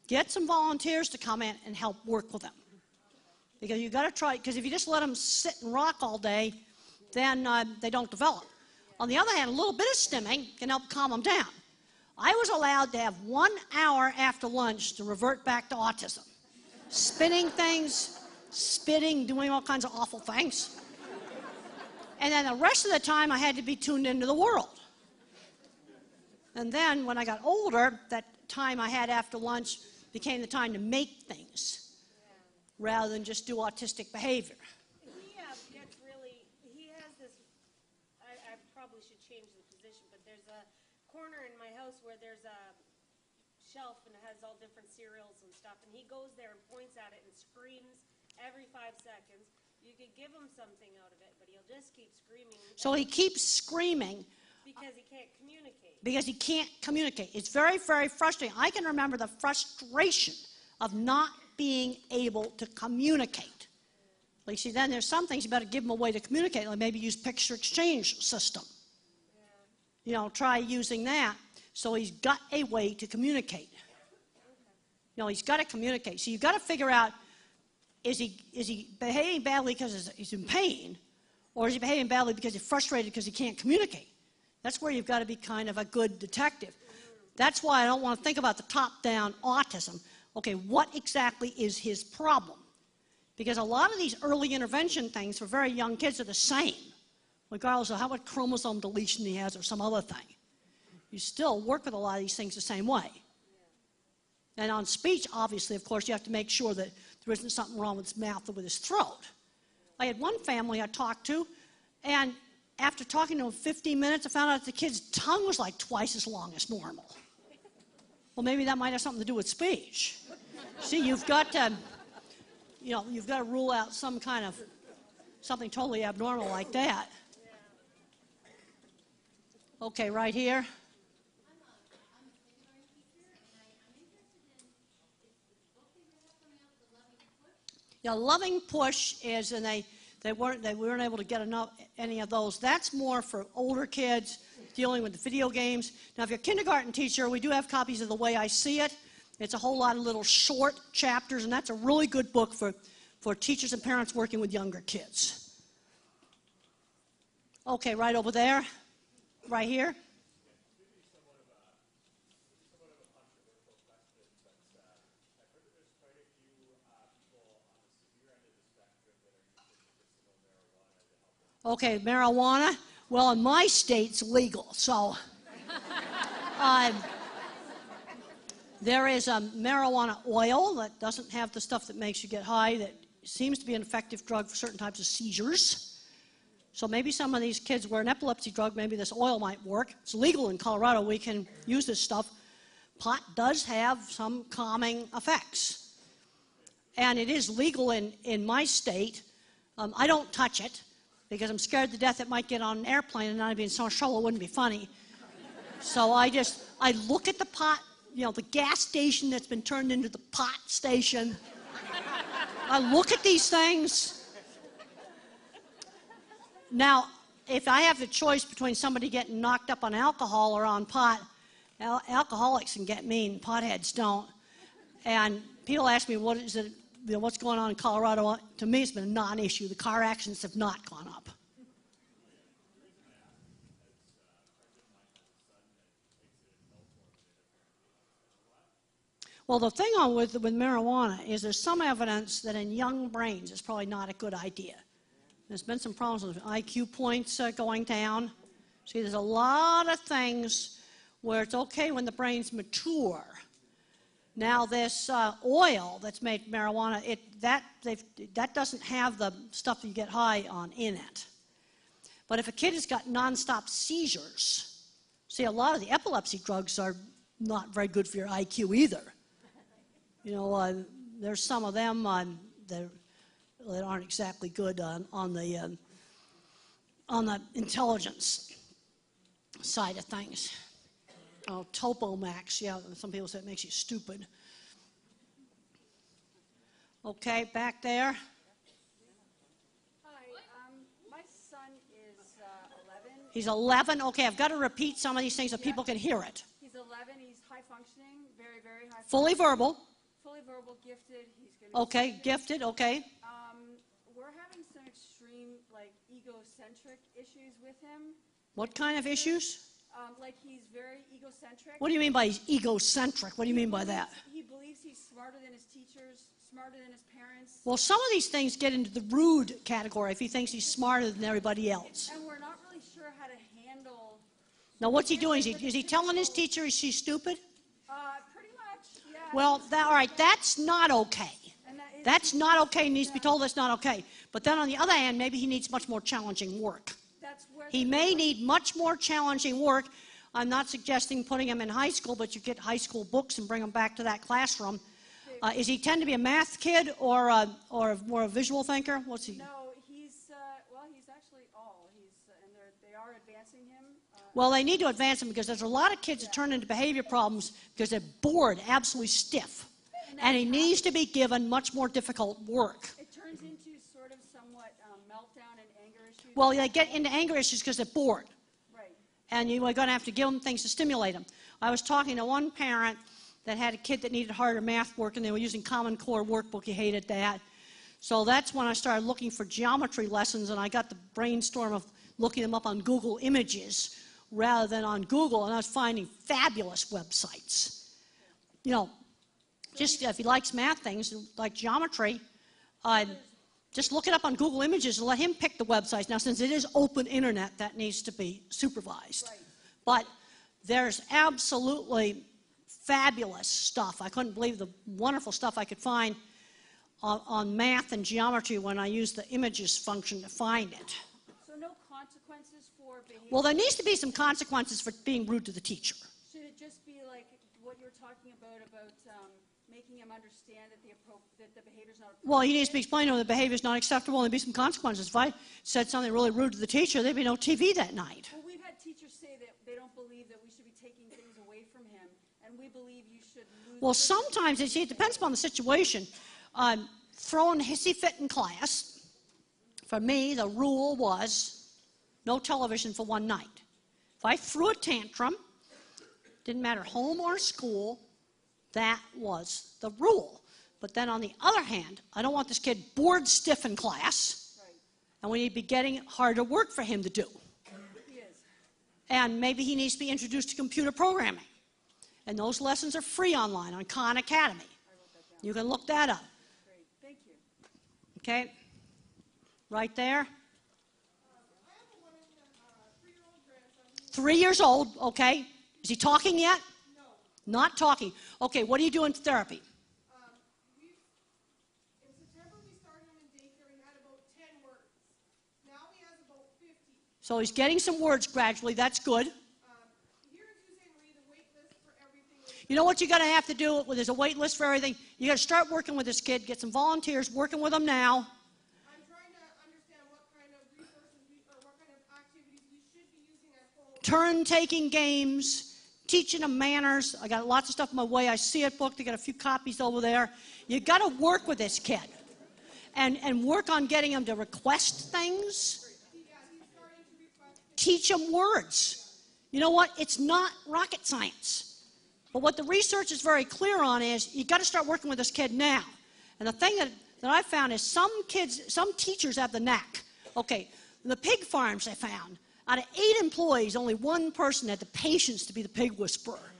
Get some volunteers to come in and help work with them. Because you got to try, because if you just let them sit and rock all day, then they don't develop. On the other hand, a little bit of stimming can help calm them down. I was allowed to have 1 hour after lunch to revert back to autism. Spinning things, spitting, doing all kinds of awful things. And then the rest of the time I had to be tuned into the world. And then when I got older, that time I had after lunch became the time to make things rather than just do autistic behavior. He gets really, he has this, I probably should change the position, but there's a corner in my house where there's a shelf and it has all different cereals and stuff, and he goes there and points at it and screams every 5 seconds. You could give him something out of it, but he'll just keep screaming. So he keeps screaming Because he can't communicate. because he can't communicate. It's very, very frustrating. I can remember the frustration of not being able to communicate. Well, you see, then there's some things you better give him a way to communicate, like maybe use picture exchange system. You know, try using that so he's got a way to communicate. You know, he's got to communicate. So you've got to figure out, is he behaving badly because he's in pain, or is he behaving badly because he's frustrated because he can't communicate? That's where you've got to be kind of a good detective. That's why I don't want to think about the top-down autism. Okay, what exactly is his problem? Because a lot of these early intervention things for very young kids are the same, regardless of how much chromosome deletion he has or some other thing. You still work with a lot of these things the same way. And on speech, obviously, of course, you have to make sure that there isn't something wrong with his mouth or with his throat. I had one family I talked to, and after talking to him 15 minutes, I found out the kid's tongue was like twice as long as normal. Well, maybe that might have something to do with speech. See, you've got to, you've got to rule out some kind of something totally abnormal like that. Okay, right here. Yeah, Loving Push is, and they weren't able to get any of those. That's more for older kids dealing with the video games. Now, if you're a kindergarten teacher, we do have copies of The Way I See It. It's a whole lot of little short chapters, and that's a really good book for teachers and parents working with younger kids. Okay, right over there, right here. Okay, marijuana. Well, in my state, it's legal. So there is a marijuana oil that doesn't have the stuff that makes you get high, that seems to be an effective drug for certain types of seizures. So maybe some of these kids were an epilepsy drug, maybe this oil might work. It's legal in Colorado. We can use this stuff. Pot does have some calming effects. And it is legal in my state. I don't touch it, because I'm scared to death it might get on an airplane and I'd be in so much trouble it wouldn't be funny. So I look at the pot, the gas station that's been turned into the pot station. I look at these things. Now, if I have the choice between somebody getting knocked up on alcohol or on pot, alcoholics can get mean, potheads don't. And people ask me, what is it? What's going on in Colorado? To me, it's been a non-issue. The car accidents have not gone up. Well, the thing with marijuana is there's some evidence that in young brains it's probably not a good idea. There's been some problems with IQ points going down. See, there's a lot of things where it's okay when the brain's mature. Now, this oil that's made from marijuana, that doesn't have the stuff that you get high on in it. But if a kid has got nonstop seizures, see, a lot of the epilepsy drugs are not very good for your IQ either. You know, there's some of them that aren't exactly good on the intelligence side of things. Oh, Topomax, yeah, some people say it makes you stupid. Okay, back there. Hi, my son is 11. He's 11. Okay, I've got to repeat some of these things so people can hear it. He's 11. He's high functioning, very, very high. Fully verbal. Fully verbal, gifted. He's going to. Okay, gifted. Okay. We're having some extreme, like, egocentric issues with him. What kind of issues? Like he's very egocentric. What do you mean by egocentric? What do you mean by that? He believes he's smarter than his teachers, smarter than his parents. Well, some of these things get into the rude category if he thinks he's smarter than everybody else. And we're not really sure how to handle. Now, what's he doing? Is he telling his teacher she's stupid? Pretty much, yeah. Well, all right, that's not okay. And That's not okay. He needs to be told that's not okay. But then on the other hand, maybe he needs much more challenging work. That's where He may need much more challenging work. I'm not suggesting putting him in high school, but you get high school books and bring him back to that classroom. Is he tend to be a math kid or more a visual thinker? What's he? No, he's actually all. And they are advancing him. Well, they need to advance him because there's a lot of kids that turn into behavior problems because they're bored, absolutely stiff. And he needs to be given much more difficult work. It turns into sort of somewhat meltdown and anger issues. Well, they get into anger issues because they're bored. Right. And you are going to have to give them things to stimulate them. I was talking to one parent that had a kid that needed harder math work, and they were using Common Core workbook. He hated that. So that's when I started looking for geometry lessons, and I got the brainstorm of looking them up on Google Images rather than on Google, and I was finding fabulous websites. You know, just if he likes math things, like geometry, just look it up on Google Images and let him pick the websites. Now, since it is open internet, that needs to be supervised. Right. But there's absolutely fabulous stuff. I couldn't believe the wonderful stuff I could find on math and geometry when I used the images function to find it. So no consequences for behavior? Well, there needs to be some consequences for being rude to the teacher. Should it just be like what you're talking about making him understand that the behavior's not appropriate? Well, he needs to be explained to him the behavior is not acceptable and there'd be some consequences. If I said something really rude to the teacher, there'd be no TV that night. Well, we've had teachers say that they don't believe that we should be taking things away from him, and we believe you should lose. Well, sometimes, you see, it depends upon the situation. Throwing hissy fit in class, for me, the rule was no television for one night. If I threw a tantrum, didn't matter home or school, that was the rule. But then on the other hand, I don't want this kid bored stiff in class, Right. and we need to be getting harder work for him to do. He is. And maybe he needs to be introduced to computer programming. And those lessons are free online on Khan Academy. I wrote that down. You can look that up. Great. Thank you. Okay? Right there. I have a 3-year-old grandson. 3 years old, okay. Is he talking yet? No. Not talking. Okay, what are you doing in therapy? In September, we started him in daycare. He had about 10 words. Now he has about 50. So he's getting some words gradually. That's good. Here in Sault Ste. Marie, the wait list for everything is You know what you're going to have to do? Well, there's a wait list for everything. You got to start working with this kid. Get some volunteers working with him now. I'm trying to understand what kind of resources or what kind of activities we should be using at home. Turn-taking games. Teaching them manners. I got lots of stuff in my way. I see it book. They got a few copies over there. You got to work with this kid, and work on getting him to request things. Yeah, he's starting to request. Teach him words. You know what? It's not rocket science. But what the research is very clear on is you got to start working with this kid now. And the thing that I found is some teachers have the knack. Okay, the pig farms I found. Out of 8 employees, only 1 person had the patience to be the pig whisperer.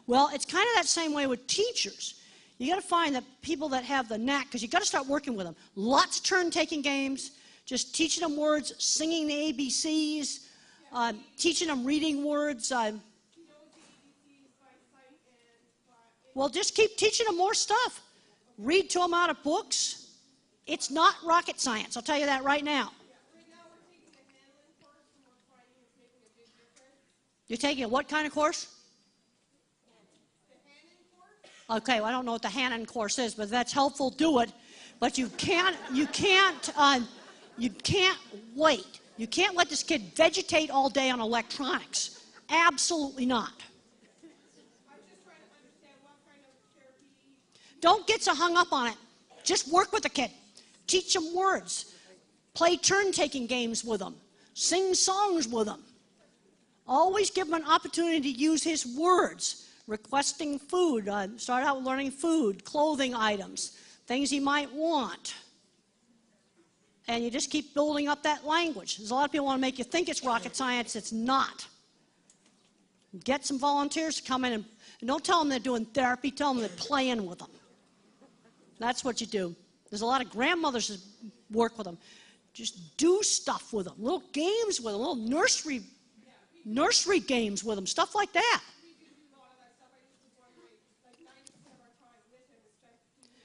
Well, it's kind of that same way with teachers. You got to find the people that have the knack, because you got to start working with them. Lots of turn-taking games. just teaching them words, singing the ABCs, teaching them reading words. Well, just keep teaching them more stuff. Read to them out of books. It's not rocket science, I'll tell you that right now. You're taking a what kind of course? Okay, well, I don't know what the Hannon course is, but if that's helpful, do it. But you can't wait. You can't let this kid vegetate all day on electronics. Absolutely not. Don't get so hung up on it. Just work with the kid. Teach them words. Play turn-taking games with them. Sing songs with them. Always give him an opportunity to use his words. Requesting food. Start out learning food, clothing items, things he might want. And you just keep building up that language. There's a lot of people want to make you think it's rocket science. It's not. Get some volunteers to come in and don't tell them they're doing therapy. Tell them they're playing with them. That's what you do. There's a lot of grandmothers that work with them. Just do stuff with them. Little games with them. Little nursery games with them. Stuff like that.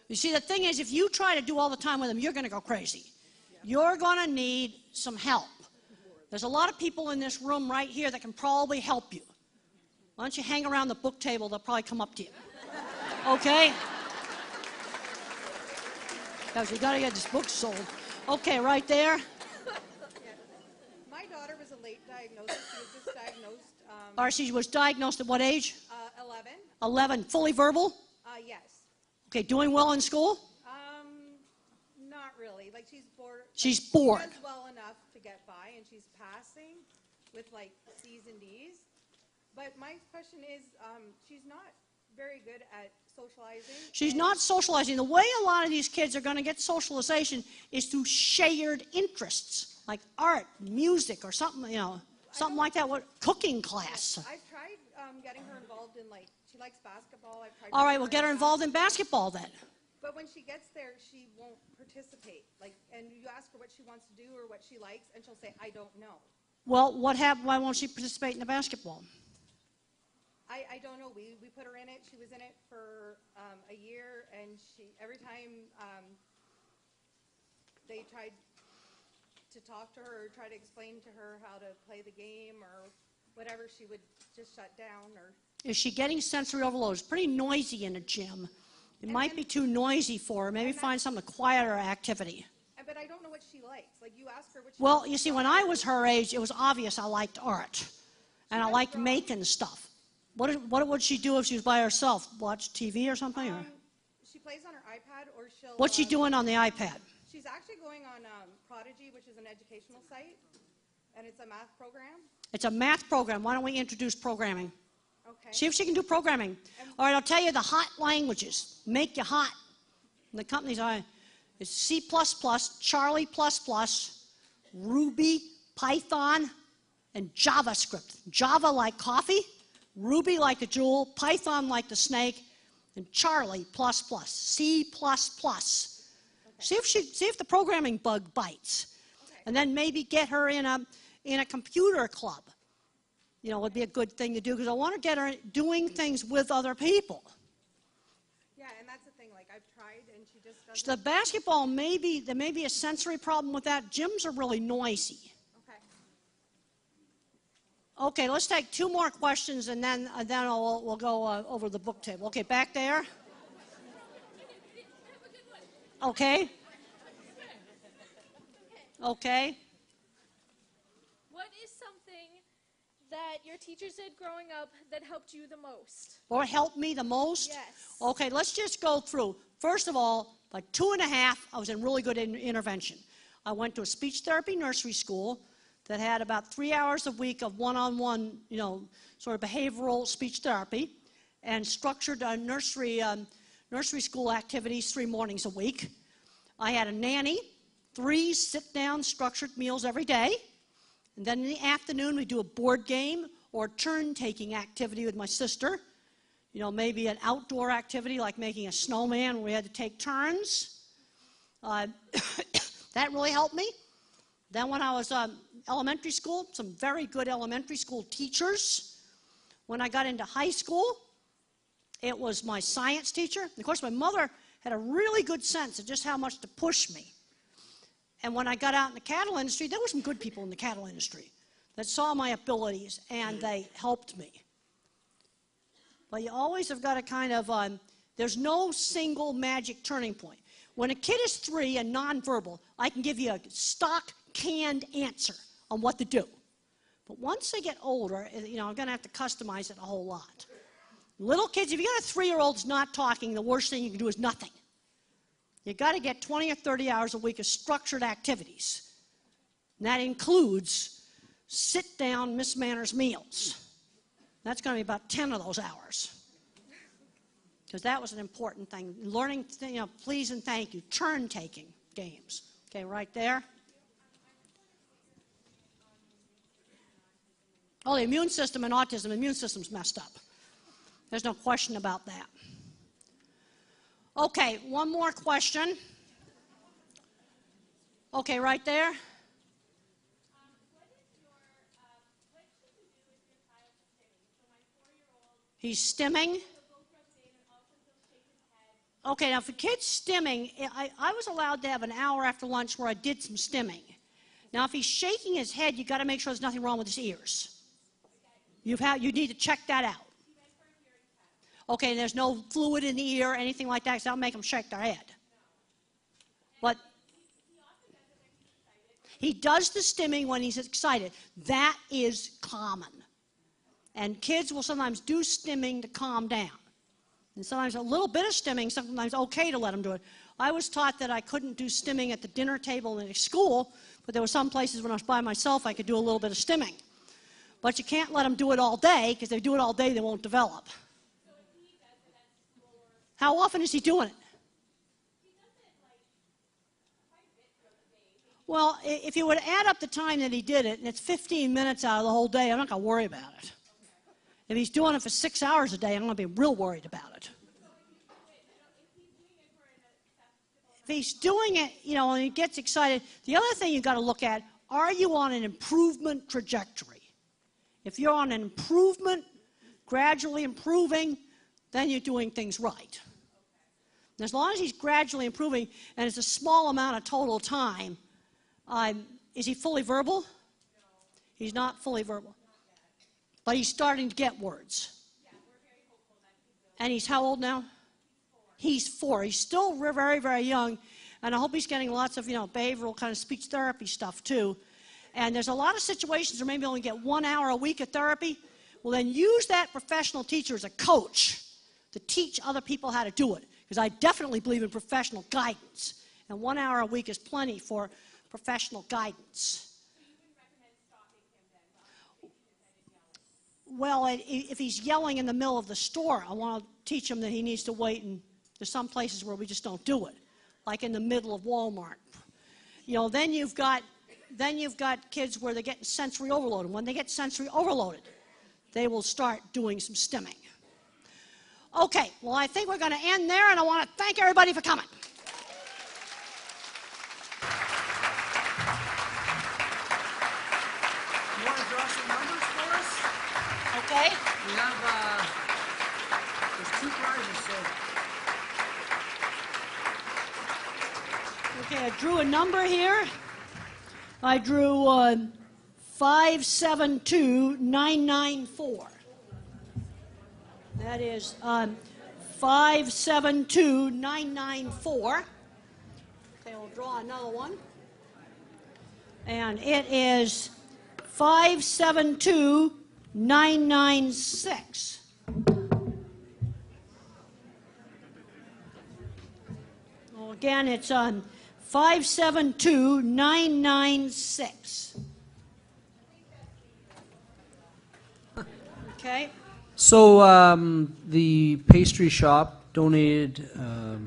You see, the thing is, if you try to do all the time with them, you're going to go crazy. You're going to need some help. There's a lot of people in this room right here that can probably help you. Why don't you hang around the book table? They'll probably come up to you. Okay? Because we got to get this book sold. Okay, right there. My daughter was a late diagnosis. She was just diagnosed. Or she was diagnosed at what age? 11. 11. Fully verbal? Yes. Okay, doing well in school? Not really. Like she's bored. She's bored. She does well enough to get by, and she's passing with like C's and D's. But my question is, she's not very good at socializing. She's not socializing. The way a lot of these kids are going to get socialization is through shared interests, like art, music, or something, something like that. What cooking class? I've tried getting her involved in she likes basketball. I've tried. All right, well, get her involved in basketball then. But when she gets there, she won't participate. And you ask her what she wants to do or what she likes, and she'll say, "I don't know." Well, what happened? Why won't she participate in the basketball? I don't know. We put her in it. She was in it for a year, and every time they tried to talk to her or try to explain to her how to play the game or whatever, she would just shut down. Or is she getting sensory overload? It's pretty noisy in a gym. It might be too noisy for her. Maybe find some quieter activity. But I don't know what she likes. You ask her what she Well, likes. you see, when I was her age, it was obvious I liked art. And I liked making stuff. What would she do if she was by herself? Watch TV or something? Or? She plays on her iPad, or she'll... What's she doing on the iPad? She's actually going on Prodigy, which is an educational site, and it's a math program. It's a math program. Why don't we introduce programming? Okay. See if she can do programming. All right, I'll tell you the hot languages. Make you hot. And the companies are... It's C++, Charlie++, Ruby, Python, and JavaScript. Java like coffee, Ruby like the jewel, Python like the snake, and Charlie++, C++. Okay. See if the programming bug bites. Okay. And then maybe get her in a computer club. Would be a good thing to do because I want to get her doing things with other people. Yeah, and that's the thing. I've tried, and she just doesn't. The basketball, there may be a sensory problem with that. Gyms are really noisy. Okay, let's take 2 more questions, and then we'll go over the book table. Okay, back there. Okay. Okay. What is something that your teachers did growing up that helped you the most? Or helped me the most? Yes. Okay, let's just go through. First of all, by 2.5, I was in really good intervention. I went to a speech therapy nursery school that had about 3 hours a week of one-on-one, sort of behavioral speech therapy, and structured nursery school activities 3 mornings a week. I had a nanny, 3 sit-down structured meals every day, and then in the afternoon we do a board game or turn-taking activity with my sister. Maybe an outdoor activity like making a snowman where we had to take turns. That really helped me. Then when I was elementary school, some very good elementary school teachers. When I got into high school, it was my science teacher. Of course, my mother had a really good sense of just how much to push me. And when I got out in the cattle industry, there were some good people in the cattle industry that saw my abilities, and they helped me. But you always have got to kind of, there's no single magic turning point. When a kid is 3 and nonverbal, I can give you a stock canned answer on what to do. But once they get older, I'm going to have to customize it a whole lot. Little kids, if you got a 3-year-old that's not talking, the worst thing you can do is nothing. You got to get 20 or 30 hours a week of structured activities. And that includes sit-down Miss Manners meals. That's going to be about 10 of those hours. Because that was an important thing. Learning, please and thank you, turn-taking games. Okay, right there. Oh, the immune system and autism, the immune system's messed up. There's no question about that. Okay, one more question. Okay, right there. He's stimming. Okay, now for kids stimming, I was allowed to have an hour after lunch where I did some stimming. Now, if he's shaking his head, you've got to make sure there's nothing wrong with his ears. You need to check that out. Okay, there's no fluid in the ear or anything like that, because that'll make them shake their head. But he does the stimming when he's excited. That is common. And kids will sometimes do stimming to calm down. And sometimes a little bit of stimming, sometimes okay to let them do it. I was taught that I couldn't do stimming at the dinner table in school, but there were some places when I was by myself I could do a little bit of stimming. But you can't let them do it all day, because if they do it all day, they won't develop. How often is he doing it? Well, if you would add up the time that he did it, and it's 15 minutes out of the whole day, I'm not going to worry about it. If he's doing it for 6 hours a day, I'm going to be real worried about it. If he's doing it, and he gets excited, the other thing you've got to look at, are you on an improvement trajectory? If you're on an improvement, gradually improving, then you're doing things right. And as long as he's gradually improving, and it's a small amount of total time, is he fully verbal? No. He's not fully verbal. But he's starting to get words. Yeah, we're very hopeful that and he's how old now? He's 4. He's still very, very young. And I hope he's getting lots of, behavioral kind of speech therapy stuff too. And there's a lot of situations where maybe only get 1 hour a week of therapy. Well, then use that professional teacher as a coach to teach other people how to do it. Because I definitely believe in professional guidance. And 1 hour a week is plenty for professional guidance. So you wouldn't recommend stopping him then? Well, if he's yelling in the middle of the store, I want to teach him that he needs to wait, and there's some places where we just don't do it, like in the middle of Walmart. Then you've got kids where they're getting sensory overloaded. When they get sensory overloaded, they will start doing some stimming. Okay, well, I think we're going to end there, and I want to thank everybody for coming. You want to draw some numbers for us? Okay. We have, there's 2 prizes, so. Okay, I drew a number here. I drew 572994. That is 572994. Okay, we'll draw another one. And it is 572996. Well, again, it's 572996. Okay. So the pastry shop donated a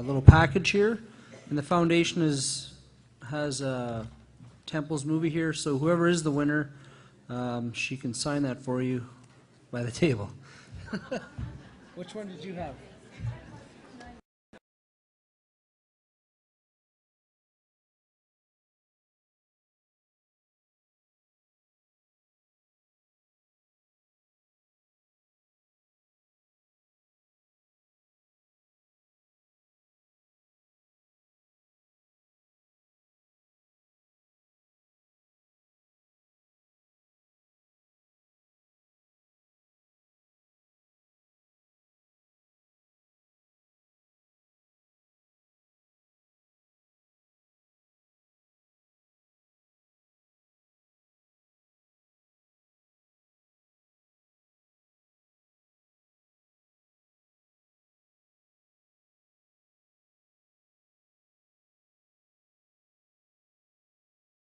little package here, and the foundation has Temple's movie here. So whoever is the winner, she can sign that for you by the table. Which one did you have?